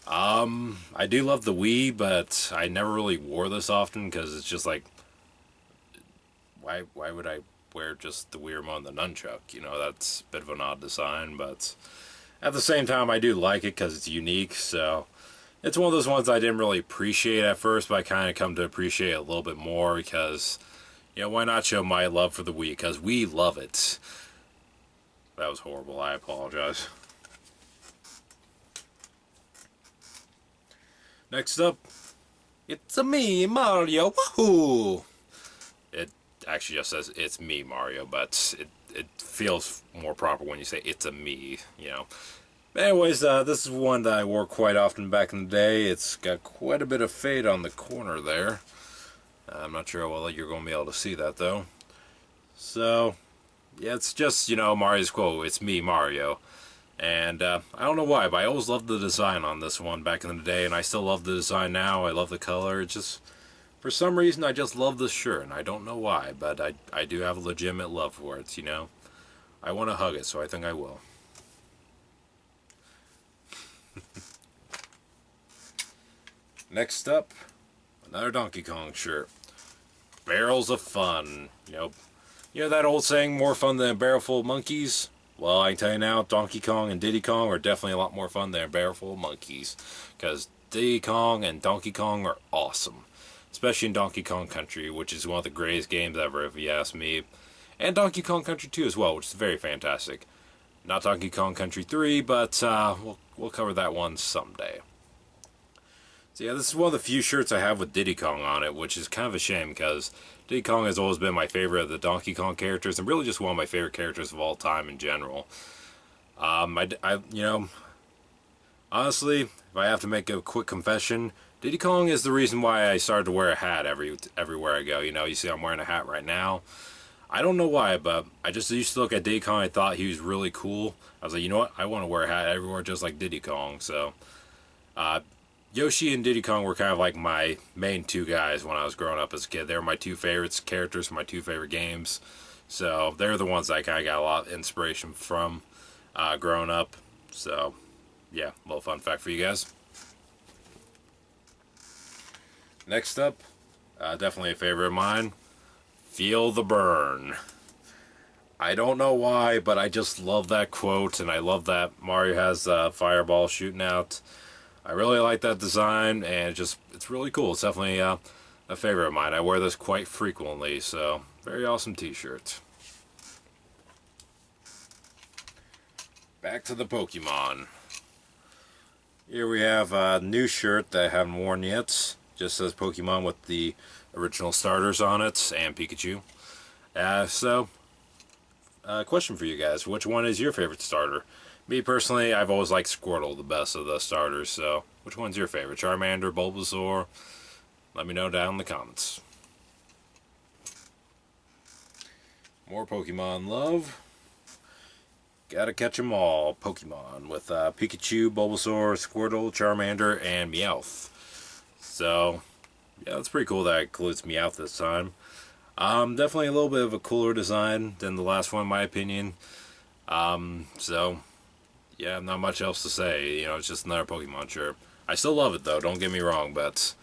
Speaker 1: I do love the Wii, but I never really wore this often because it's just like, why would I wear just the Wii Remote and the Nunchuck? You know, that's a bit of an odd design, but at the same time, I do like it because it's unique, so it's one of those ones I didn't really appreciate at first, but I kind of come to appreciate it a little bit more because, you know, why not show my love for the Wii? Because we love it. That was horrible. I apologize. Next up, it's a me, Mario. Woohoo! It actually just says it's me, Mario, but it feels more proper when you say it's a me, you know. But anyways, this is one that I wore quite often back in the day. It's got quite a bit of fade on the corner there. I'm not sure how well you're going to be able to see that, though. So, yeah, it's just, you know, Mario's quote, it's me, Mario. And I don't know why, but I always loved the design on this one back in the day, and I still love the design now. I love the color. It's just, for some reason, I just love this shirt, and I don't know why, but I do have a legitimate love for it, you know. I want to hug it, so I think I will. Next up, another Donkey Kong shirt. Barrels of fun. You know that old saying, more fun than a barrel full of monkeys? Well, I can tell you now, Donkey Kong and Diddy Kong are definitely a lot more fun than a barrel full of monkeys. Because Diddy Kong and Donkey Kong are awesome. Especially in Donkey Kong Country, which is one of the greatest games ever, if you ask me. And Donkey Kong Country 2 as well, which is very fantastic. Not Donkey Kong Country 3, but we'll cover that one someday. So yeah, this is one of the few shirts I have with Diddy Kong on it, which is kind of a shame, because Diddy Kong has always been my favorite of the Donkey Kong characters, and really just one of my favorite characters of all time in general. You know, honestly, if I have to make a quick confession, Diddy Kong is the reason why I started to wear a hat everywhere I go. You know, you see I'm wearing a hat right now. I don't know why, but I just used to look at Diddy Kong, I thought he was really cool. I was like, you know what, I want to wear a hat everywhere just like Diddy Kong, so... Yoshi and Diddy Kong were kind of like my main two guys when I was growing up as a kid. They were my two favorite characters from my two favorite games. So they're the ones I kind of got a lot of inspiration from growing up. So yeah, little fun fact for you guys. Next up, definitely a favorite of mine, Feel the Burn. I don't know why, but I just love that quote, and I love that Mario has a fireball shooting out. I really like that design, and it's really cool. It's definitely a favorite of mine. I wear this quite frequently, so very awesome t-shirt. Back to the Pokemon. Here we have a new shirt that I haven't worn yet. Just says Pokemon with the original starters on it, and Pikachu. Question for you guys. Which one is your favorite starter? Me personally, I've always liked Squirtle the best of the starters, so which one's your favorite? Charmander, Bulbasaur? Let me know down in the comments. More Pokemon love. Gotta catch 'em all. Pokemon with Pikachu, Bulbasaur, Squirtle, Charmander, and Meowth. So, yeah, that's pretty cool that it includes Meowth this time. Definitely a little bit of a cooler design than the last one, in my opinion. So, yeah, not much else to say. You know, it's just another Pokemon shirt. I still love it, though, don't get me wrong, but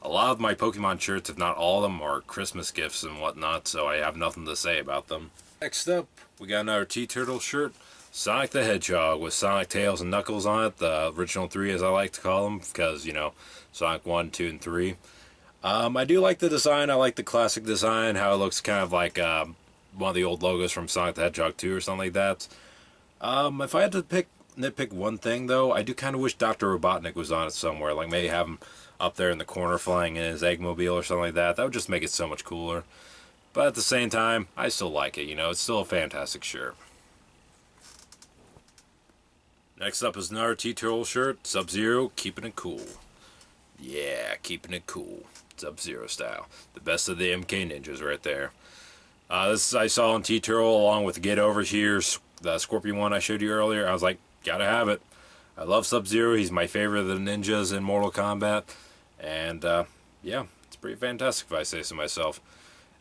Speaker 1: a lot of my Pokemon shirts, if not all of them, are Christmas gifts and whatnot, so I have nothing to say about them. Next up, we got another T-Turtle shirt. Sonic the Hedgehog with Sonic, Tails, and Knuckles on it. The original three, as I like to call them, because, you know, Sonic 1, 2, and 3. I do like the design. I like the classic design, how it looks kind of like one of the old logos from Sonic the Hedgehog 2 or something like that. If I had to nitpick one thing, though, I do kind of wish Dr. Robotnik was on it somewhere. Like, maybe have him up there in the corner flying in his Eggmobile or something like that. That would just make it so much cooler. But at the same time, I still like it, you know. It's still a fantastic shirt. Next up is another T-Turtle shirt. Sub-Zero, keeping it cool. Yeah, keeping it cool. Sub-Zero style. The best of the MK Ninjas right there. This I saw on T-Turtle along with Get Over Here, the Scorpion one I showed you earlier. I was like, gotta have it. I love Sub-Zero. He's my favorite of the ninjas in Mortal Kombat. And, yeah, it's pretty fantastic if I say so myself.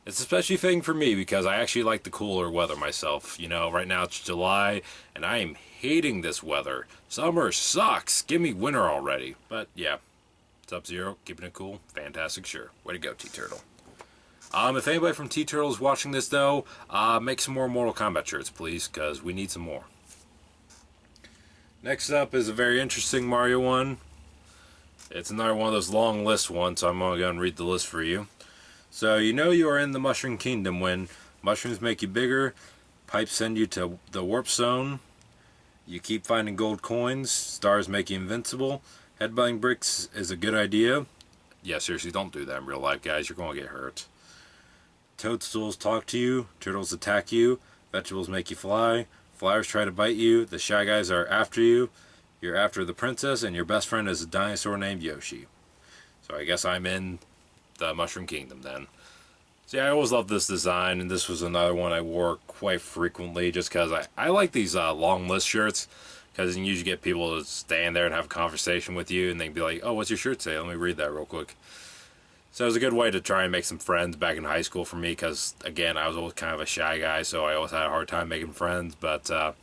Speaker 1: It's especially fitting for me because I actually like the cooler weather myself. You know, right now it's July, and I am hating this weather. Summer sucks. Give me winter already. But, yeah. Sub-Zero, keeping it cool. Fantastic shirt. Way to go, T-Turtle. If anybody from T-Turtle is watching this, though, make some more Mortal Kombat shirts, please, because we need some more. Next up is a very interesting Mario one. It's another one of those long list ones, so I'm only going to read the list for you. So, you know you are in the Mushroom Kingdom when mushrooms make you bigger, pipes send you to the Warp Zone, you keep finding gold coins, stars make you invincible, headbutting bricks is a good idea. Yeah, seriously, don't do that in real life, guys. You're going to get hurt. Toadstools talk to you, turtles attack you, vegetables make you fly, flowers try to bite you, the Shy Guys are after you, you're after the princess, and your best friend is a dinosaur named Yoshi. So I guess I'm in the Mushroom Kingdom then. See, I always loved this design, and this was another one I wore quite frequently just because I like these long list shirts, because you usually get people to stand there and have a conversation with you, and they can be like, oh, what's your shirt say? Let me read that real quick. So it was a good way to try and make some friends back in high school for me, because, again, I was always kind of a shy guy, so I always had a hard time making friends, but yeah,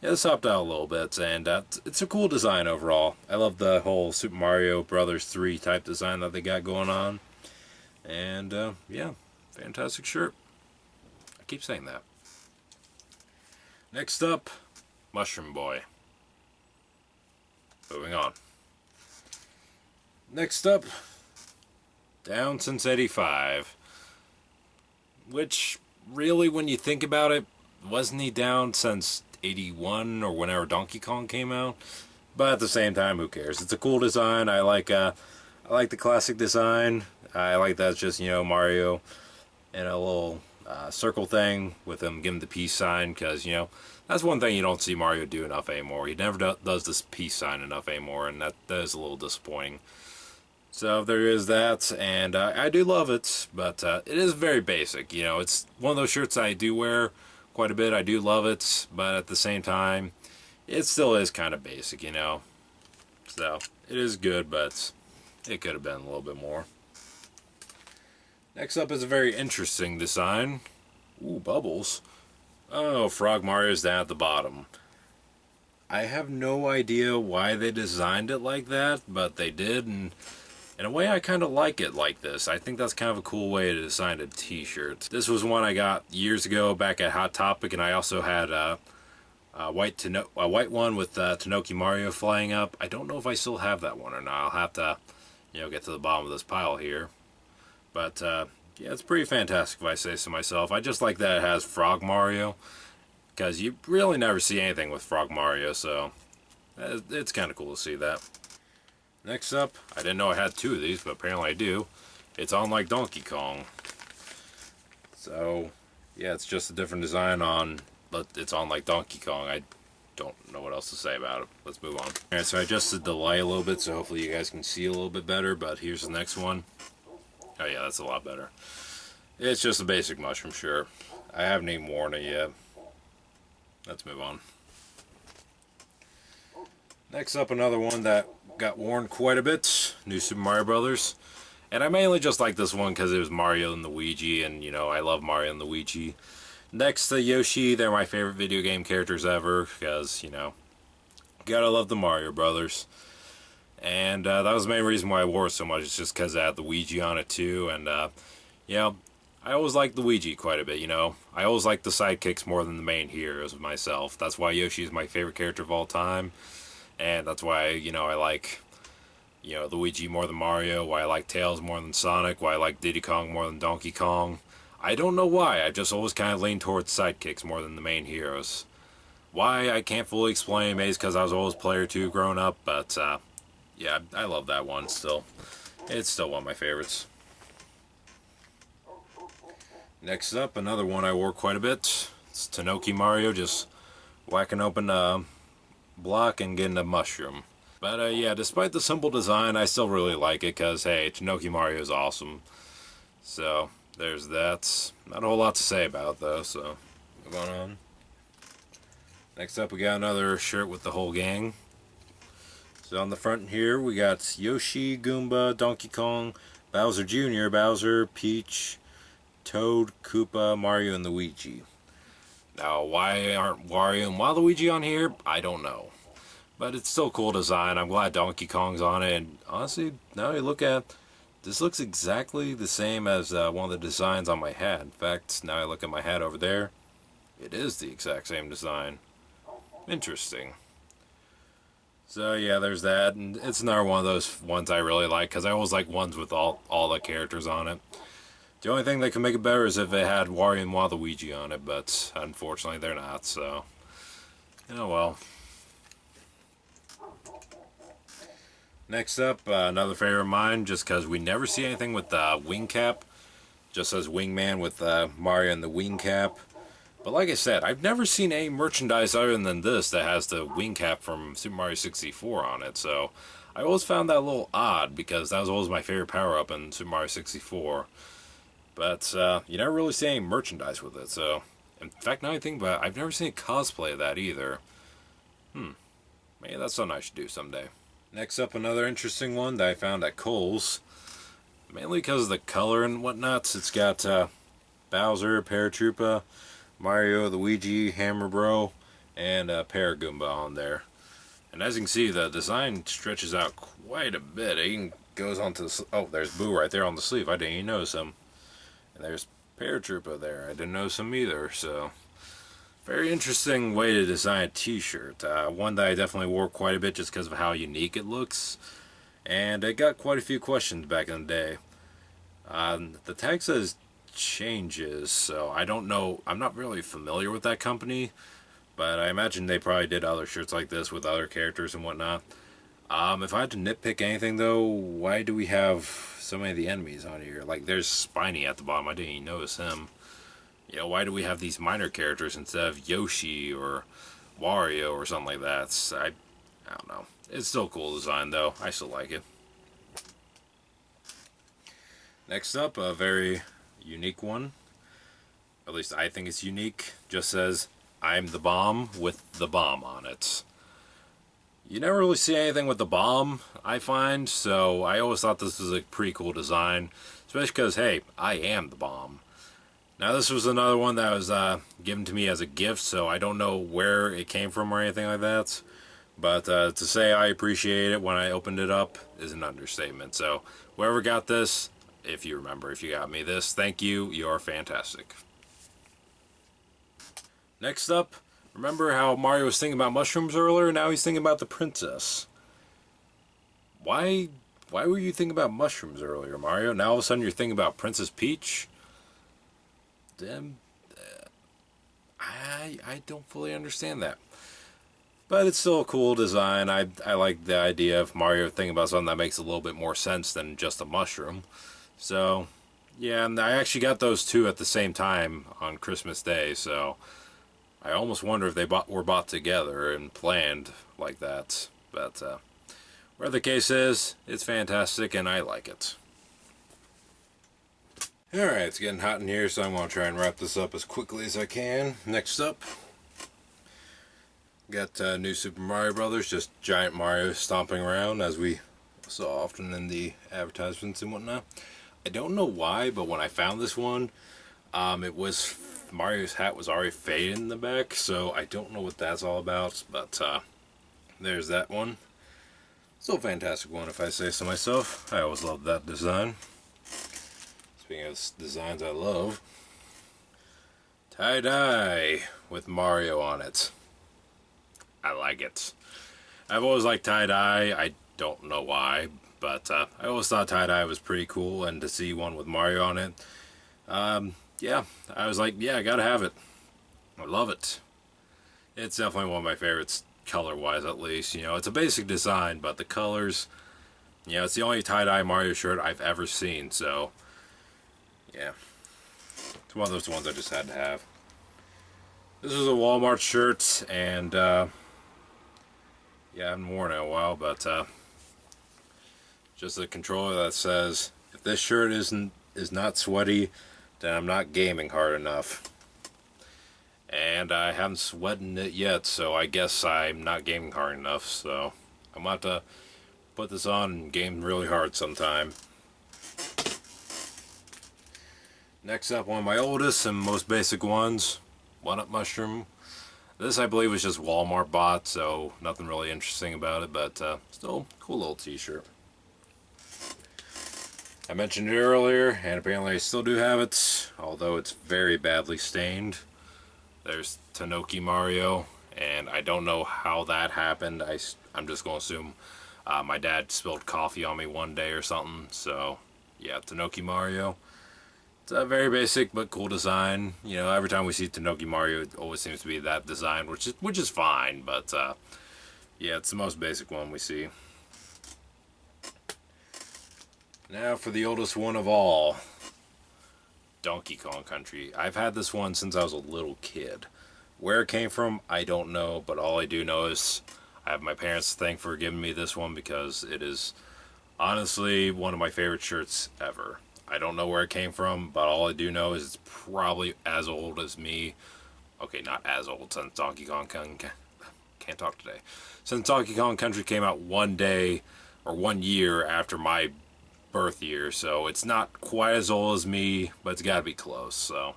Speaker 1: this helped out a little bit, and it's a cool design overall. I love the whole Super Mario Brothers 3 type design that they got going on. And, yeah, fantastic shirt. I keep saying that. Next up, Mushroom Boy. Moving on. Next up, Down Since 85. Which, really, when you think about it, wasn't he down since 81 or whenever Donkey Kong came out? But at the same time, who cares? It's a cool design. I like the classic design. I like that it's just, you know, Mario in a little circle thing with him giving the peace sign, because, you know, that's one thing you don't see Mario do enough anymore. He never does this peace sign enough anymore, and that is a little disappointing. So there is that, and I do love it, but it is very basic. You know, it's one of those shirts I do wear quite a bit. I do love it, but at the same time, it still is kind of basic, you know. So it is good, but it could have been a little bit more. Next up is a very interesting design. Ooh, bubbles. Oh, Frog Mario's down at the bottom. I have no idea why they designed it like that, but they did, and in a way I kind of like it like this. I think that's kind of a cool way to design a t-shirt. This was one I got years ago back at Hot Topic, and I also had a white one with Tanuki Mario flying up. I don't know if I still have that one or not. I'll have to, get to the bottom of this pile here. But yeah, it's pretty fantastic if I say so myself. I just like that it has Frog Mario, because you really never see anything with Frog Mario, so it's kind of cool to see that. Next up, I didn't know I had two of these, but apparently I do. It's Unlike Donkey Kong. So, yeah, it's just a different design but it's Unlike Donkey Kong. I don't know what else to say about it. Let's move on. Alright, so I adjusted the light a little bit, so hopefully you guys can see a little bit better, but here's the next one. Oh yeah, that's a lot better. It's just a basic mushroom, sure. I haven't even worn it yet. Let's move on. Next up, another one that got worn quite a bit. New Super Mario Brothers. And I mainly just like this one because it was Mario and Luigi, and I love Mario and Luigi. Next to Yoshi, they're my favorite video game characters ever, because, gotta love the Mario Brothers. And that was the main reason why I wore it so much. It's just because it had Luigi on it too. And, I always liked Luigi quite a bit, I always liked the sidekicks more than the main heroes myself. That's why Yoshi is my favorite character of all time. And that's why, I like, Luigi more than Mario. Why I like Tails more than Sonic. Why I like Diddy Kong more than Donkey Kong. I don't know why. I just always kind of lean towards sidekicks more than the main heroes. Why, I can't fully explain. Maybe it's because I was always player 2 growing up. But, yeah, I love that one still. It's still one of my favorites. Next up, another one I wore quite a bit. It's Tanuki Mario, just whacking open a block and getting a mushroom. But yeah, despite the simple design, I still really like it because, hey, Tanuki Mario is awesome. So, there's that. Not a whole lot to say about it, though, so move on. Next up, we got another shirt with the whole gang. So on the front here, we got Yoshi, Goomba, Donkey Kong, Bowser Jr., Bowser, Peach, Toad, Koopa, Mario, and Luigi. Now, why aren't Wario and Waluigi on here? I don't know. But it's still a cool design. I'm glad Donkey Kong's on it. And honestly, now you look at this, looks exactly the same as one of the designs on my hat. In fact, now I look at my hat over there, it is the exact same design. Interesting. So yeah, there's that, and it's another one of those ones I really like, because I always like ones with all the characters on it. The only thing that can make it better is if it had Wario and Waluigi on it, but unfortunately they're not, so oh well. Next up, another favorite of mine, just because we never see anything with the wing cap. Just says Wingman with Mario and the wing cap. But like I said, I've never seen any merchandise other than this that has the wing cap from Super Mario 64 on it. So I always found that a little odd because that was always my favorite power-up in Super Mario 64. But you never really see any merchandise with it. So in fact, now I think about it, I've never seen a cosplay of that either. Maybe that's something I should do someday. Next up, another interesting one that I found at Kohl's. Mainly because of the color and whatnot. It's got Bowser, Paratroopa, Mario, Luigi, Hammer Bro, and Paragoomba on there. And as you can see, the design stretches out quite a bit. It even goes onto the... Oh, there's Boo right there on the sleeve. I didn't even notice him. And there's Paratroopa there. I didn't notice him either, so... Very interesting way to design a t-shirt. One that I definitely wore quite a bit just because of how unique it looks. And it got quite a few questions back in the day. The tag says changes, so I don't know. I'm not really familiar with that company, but I imagine they probably did other shirts like this with other characters and whatnot. If I had to nitpick anything though, why do we have so many of the enemies on here? Like there's Spiny at the bottom, I didn't even notice him. Why do we have these minor characters instead of Yoshi or Wario or something like that? I don't know. It's still a cool design though, I still like it. Next up, a very unique one. At least I think it's unique. Just says, I'm the bomb with the bomb on it. You never really see anything with the bomb, I find, so I always thought this was a pretty cool design. Especially because, hey, I am the bomb. Now this was another one that was given to me as a gift, so I don't know where it came from or anything like that. But to say I appreciate it when I opened it up is an understatement. So whoever got this, if you remember, if you got me this, thank you. You're fantastic. Next up, remember how Mario was thinking about mushrooms earlier? Now he's thinking about the princess. Why were you thinking about mushrooms earlier, Mario? Now all of a sudden you're thinking about Princess Peach? Damn. I don't fully understand that. But it's still a cool design. I like the idea of Mario thinking about something that makes a little bit more sense than just a mushroom. So, yeah, and I actually got those two at the same time on Christmas Day, so I almost wonder if they were bought together and planned like that. But whatever the case is, it's fantastic and I like it. Alright, it's getting hot in here, so I'm going to try and wrap this up as quickly as I can. Next up, got new Super Mario Brothers, just giant Mario stomping around as we saw often in the advertisements and whatnot. I don't know why, but when I found this one, it was Mario's hat was already faded in the back, so I don't know what that's all about, but there's that one. Still a fantastic one if I say so myself. I always loved that design. Speaking of designs I love, tie-dye with Mario on it. I like it. I've always liked tie-dye. I don't know why, but I always thought tie-dye was pretty cool, and to see one with Mario on it, yeah, I was like, yeah, I gotta have it. I love it. It's definitely one of my favorites, color-wise at least. You know, it's a basic design, but the colors, you know, it's the only tie-dye Mario shirt I've ever seen, so, yeah. It's one of those ones I just had to have. This is a Walmart shirt, and, yeah, I haven't worn it in a while, but just a controller that says, if this shirt is not sweaty, then I'm not gaming hard enough. And I haven't sweated it yet, so I guess I'm not gaming hard enough, so I'm about to put this on and game really hard sometime. Next up, one of my oldest and most basic ones, One-Up Mushroom. This, I believe, was just Walmart bought, so nothing really interesting about it, but still cool little t-shirt. I mentioned it earlier, and apparently I still do have it, although it's very badly stained. There's Tanuki Mario, and I don't know how that happened. I'm just going to assume my dad spilled coffee on me one day or something, so yeah, Tanuki Mario. It's a very basic but cool design. You know, every time we see Tanuki Mario, it always seems to be that design, which is fine. But yeah, it's the most basic one we see. Now for the oldest one of all, Donkey Kong Country. I've had this one since I was a little kid. Where it came from, I don't know. But all I do know is I have my parents to thank for giving me this one because it is honestly one of my favorite shirts ever. I don't know where it came from, but all I do know is it's probably as old as me. Okay, not as old, since Donkey Kong can't talk today. Since Donkey Kong Country came out one day or 1 year after my birth year, so it's not quite as old as me, but it's got to be close. So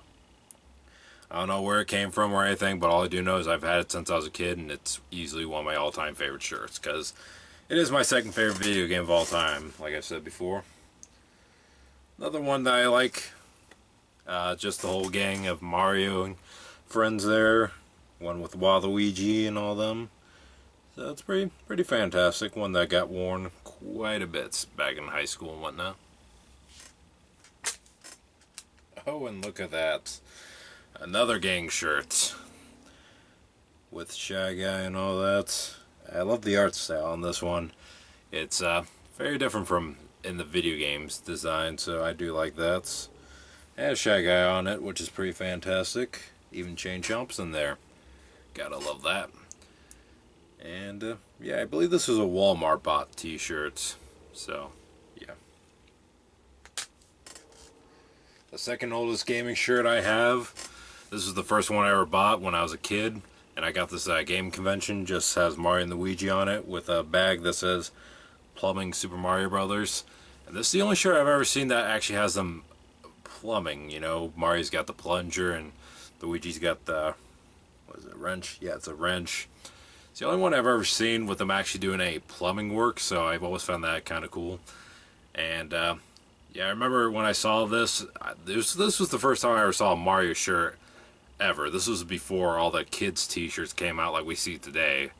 Speaker 1: I don't know where it came from or anything, but all I do know is I've had it since I was a kid, and it's easily one of my all-time favorite shirts because it is my second favorite video game of all time, like I said before. Another one that I like, just the whole gang of Mario and friends there. One with Waluigi and all them. So it's pretty fantastic. One that got worn quite a bit back in high school and whatnot. Oh, and look at that. Another gang shirt. With Shy Guy and all that. I love the art style on this one. It's very different from in the video games design, so I do like that. It has Shy Guy on it, which is pretty fantastic. Even Chain Chomp's in there. Gotta love that. And yeah, I believe this was a Walmart bought t-shirt. So yeah. The second oldest gaming shirt I have. This is the first one I ever bought when I was a kid, and I got this game convention. Just has Mario and Luigi on it with a bag that says Plumbing Super Mario Brothers. And this is the only shirt I've ever seen that actually has them plumbing. You know, Mario's got the plunger and Luigi's got the, what is it, wrench? Yeah, it's a wrench. It's the only one I've ever seen with them actually doing any plumbing work, so I've always found that kind of cool. And yeah, I remember when I saw this, this was the first time I ever saw a Mario shirt ever. This was before all the kids' t-shirts came out like we see today.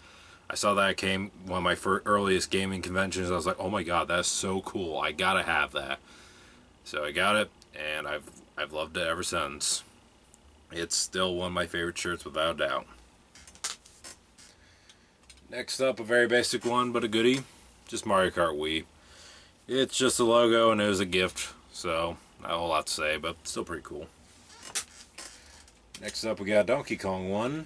Speaker 1: I saw that came one of my earliest gaming conventions. I was like, oh my god, that's so cool. I gotta have that. So I got it, and I've loved it ever since. It's still one of my favorite shirts without a doubt. Next up, a very basic one, but a goodie. Just Mario Kart Wii. It's just a logo, and it was a gift, so not a whole lot to say, but still pretty cool. Next up, we got Donkey Kong one.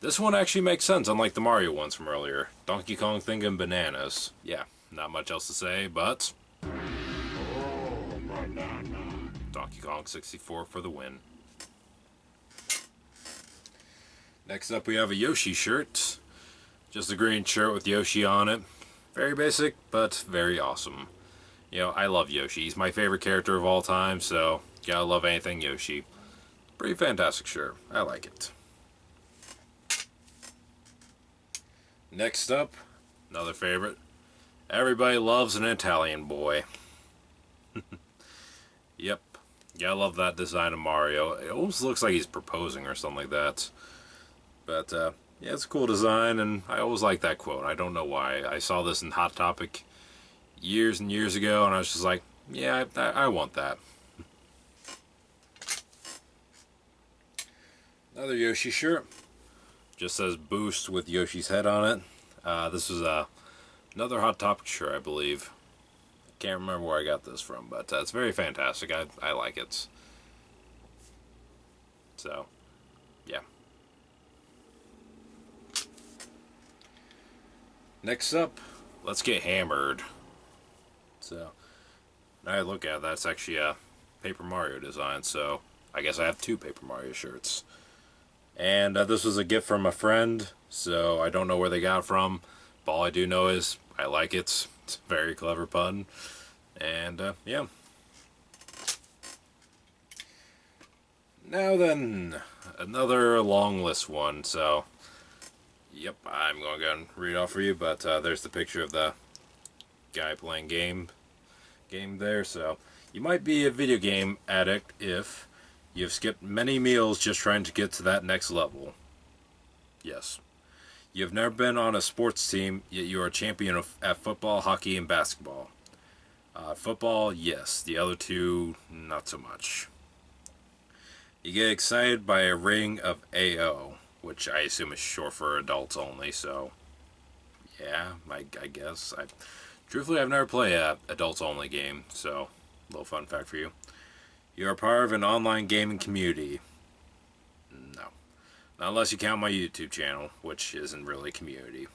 Speaker 1: This one actually makes sense, unlike the Mario ones from earlier. Donkey Kong thinking bananas. Yeah, not much else to say, but Donkey Kong 64 for the win. Next up, we have a Yoshi shirt. Just a green shirt with Yoshi on it. Very basic, but very awesome. You know, I love Yoshi. He's my favorite character of all time, so gotta love anything Yoshi. Pretty fantastic shirt. I like it. Next up, another favorite. Everybody loves an Italian boy. Yep. Yeah, I love that design of Mario. It almost looks like he's proposing or something like that. But, yeah, it's a cool design, and I always like that quote. I don't know why. I saw this in Hot Topic years and years ago, and I was just like, yeah, I want that. Another Yoshi shirt. Just says Boost with Yoshi's head on it. This was another Hot Topic shirt, I believe. Can't remember where I got this from, but it's very fantastic. I like it. So, yeah. Next up, let's get hammered. So, now I look at it, that's actually a Paper Mario design, so I guess I have two Paper Mario shirts. And this was a gift from a friend, so I don't know where they got it from. But all I do know is I like it. It's a very clever pun. And, yeah. Now then, another long list one, so yep, I'm going to go and read it off for you, but there's the picture of the guy playing game there, so you might be a video game addict if you've skipped many meals just trying to get to that next level. Yes. You've never been on a sports team, yet you are a champion at football, hockey, and basketball. Football, yes. The other two, not so much. You get excited by a ring of AO, which I assume is short for adults only, so yeah, I guess. Truthfully, I've never played an adults only game, so a little fun fact for you. You are part of an online gaming community. No. Not unless you count my YouTube channel, which isn't really a community.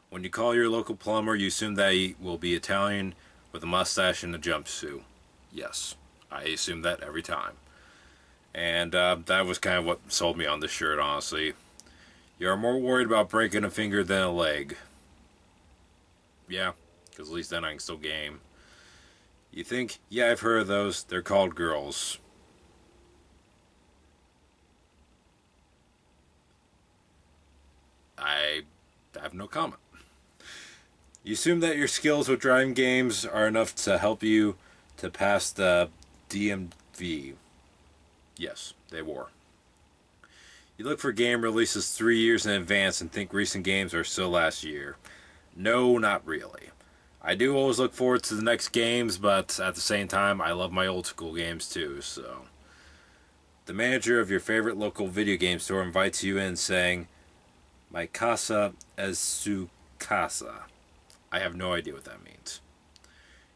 Speaker 1: When you call your local plumber, you assume that he will be Italian with a mustache and a jumpsuit. Yes, I assume that every time. And that was kind of what sold me on this shirt, honestly. You are more worried about breaking a finger than a leg. Yeah, because at least then I can still game. You think, yeah, I've heard of those. They're called girls. I have no comment. You assume that your skills with driving games are enough to help you to pass the DMV. Yes, they were. You look for game releases 3 years in advance and think recent games are still last year. No, not really. I do always look forward to the next games, but at the same time, I love my old school games too, so. The manager of your favorite local video game store invites you in saying, "My casa es su casa." I have no idea what that means.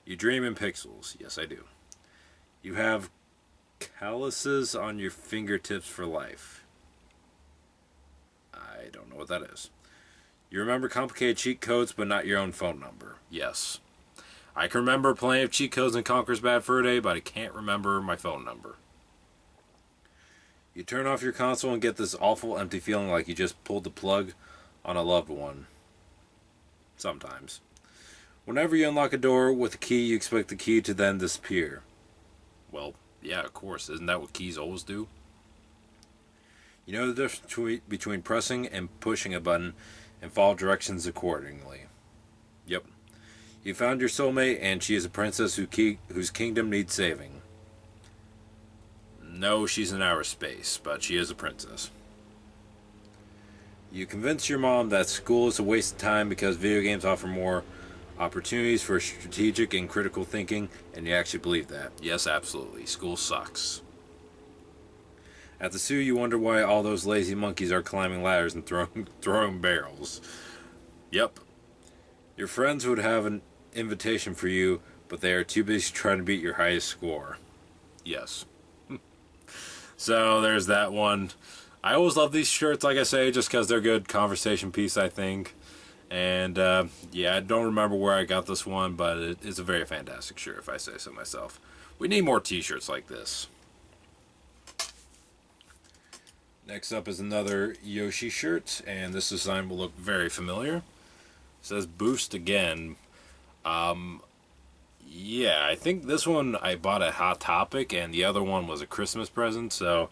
Speaker 1: You dream in pixels. Yes, I do. You have calluses on your fingertips for life. I don't know what that is. You remember complicated cheat codes, but not your own phone number. Yes. I can remember plenty of cheat codes in Conker's Bad Fur Day, but I can't remember my phone number. You turn off your console and get this awful empty feeling like you just pulled the plug on a loved one. Sometimes. Whenever you unlock a door with a key, you expect the key to then disappear. Well, yeah, of course. Isn't that what keys always do? You know the difference between pressing and pushing a button and follow directions accordingly. Yep. You found your soulmate, and she is a princess whose kingdom needs saving. No, she's in outer space, but she is a princess. You convince your mom that school is a waste of time because video games offer more opportunities for strategic and critical thinking, and you actually believe that. Yes, absolutely. School sucks. At the zoo, you wonder why all those lazy monkeys are climbing ladders and throwing barrels. Yep. Your friends would have an invitation for you, but they are too busy trying to beat your highest score. Yes. So there's that one. I always love these shirts, like I say, just because they're good conversation piece, I think. And yeah, I don't remember where I got this one, but it's a very fantastic shirt, if I say so myself. We need more t-shirts like this. Next up is another Yoshi shirt, and this design will look very familiar. It says Boost Again. Yeah, I think this one I bought at Hot Topic, and the other one was a Christmas present, so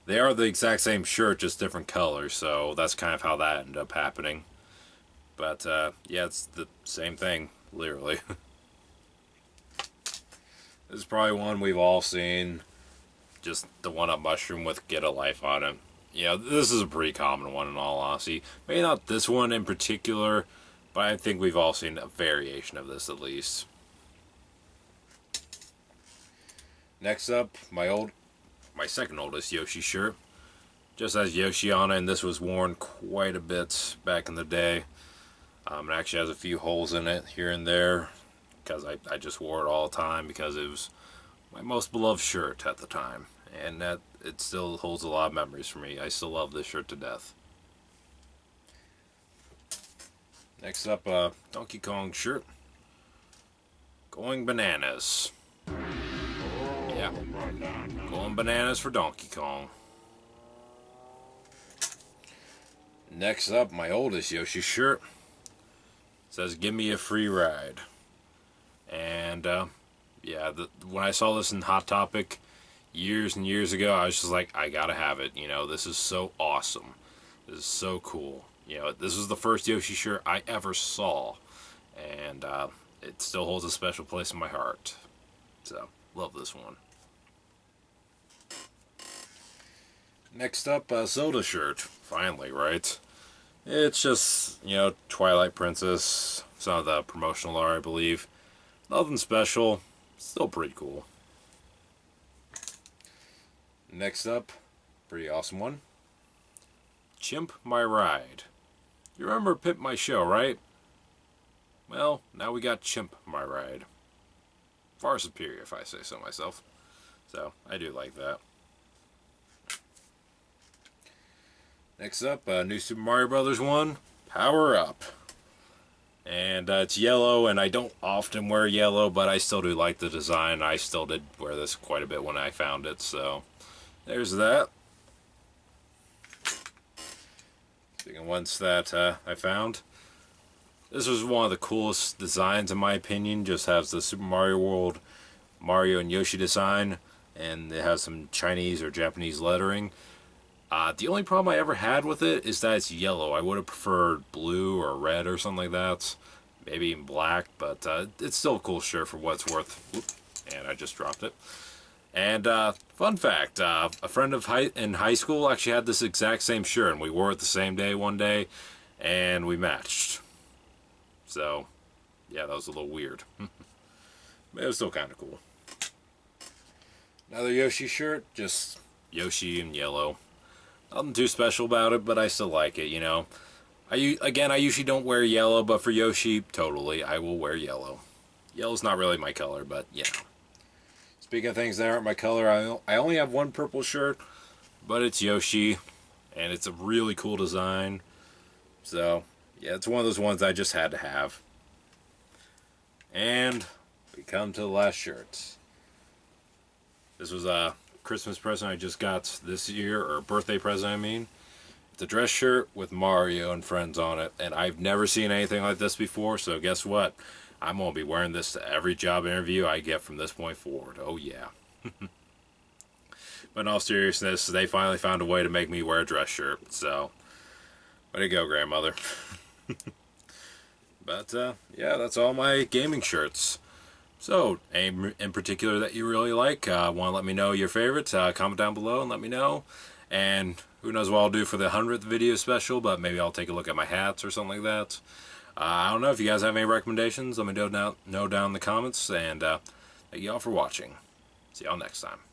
Speaker 1: they are the exact same shirt, just different colors, so that's kind of how that ended up happening. But, yeah, it's the same thing, literally. This is probably one we've all seen. Just the one-up mushroom with Get a Life on it. Yeah, this is a pretty common one in all honesty. Maybe not this one in particular, but I think we've all seen a variation of this at least. Next up, my second oldest Yoshi shirt. Just has Yoshi on it, and this was worn quite a bit back in the day. It actually has a few holes in it here and there, because I just wore it all the time because it was my most beloved shirt at the time. And that it still holds a lot of memories for me. I still love this shirt to death. Next up, Donkey Kong shirt. Going bananas. Yeah, going bananas for Donkey Kong. Next up, my oldest Yoshi shirt. It says, "Give me a free ride." And, yeah, when I saw this in Hot Topic years and years ago, I was just like, I gotta have it. You know, this is so awesome. This is so cool. You know, this was the first Yoshi shirt I ever saw. And, it still holds a special place in my heart. So, love this one. Next up, Zelda shirt. Finally, right? It's just, you know, Twilight Princess. Some of the promotional art, I believe. Nothing special. Still pretty cool. Next up, pretty awesome one. Chimp My Ride. You remember Pimp My Show, right? Well, now we got Chimp My Ride. Far superior, if I say so myself. So, I do like that. Next up, new Super Mario Brothers one, Power Up. And it's yellow, and I don't often wear yellow, but I still do like the design. I still did wear this quite a bit when I found it, so there's that. Speaking of ones that I found, this was one of the coolest designs in my opinion. Just has the Super Mario World, Mario and Yoshi design, and it has some Chinese or Japanese lettering. The only problem I ever had with it is that it's yellow. I would have preferred blue or red or something like that. Maybe even black, but it's still a cool shirt for what it's worth. Whoop, and I just dropped it. And fun fact, a friend in high school actually had this exact same shirt, and we wore it the same day one day, and we matched. So, yeah, that was a little weird. But it was still kind of cool. Another Yoshi shirt, just Yoshi in yellow. Nothing too special about it, but I still like it, you know. I usually don't wear yellow, but for Yoshi, totally, I will wear yellow. Yellow's not really my color, but, you know. Speaking of things that aren't my color, I only have one purple shirt, but it's Yoshi, and it's a really cool design. So, yeah, it's one of those ones I just had to have. And we come to the last shirts. This was a Christmas present I just got this year, or birthday present I mean. It's a dress shirt with Mario and friends on it, and I've never seen anything like this before, so guess what? I'm going to be wearing this to every job interview I get from this point forward. Oh yeah. But in all seriousness, they finally found a way to make me wear a dress shirt. So, way to go, grandmother. But, yeah, that's all my gaming shirts. So, any in particular that you really like, want to let me know your favorites, comment down below and let me know. And who knows what I'll do for the 100th video special, but maybe I'll take a look at my hats or something like that. I don't know if you guys have any recommendations. Let me know down in the comments, and thank you all for watching. See y'all next time.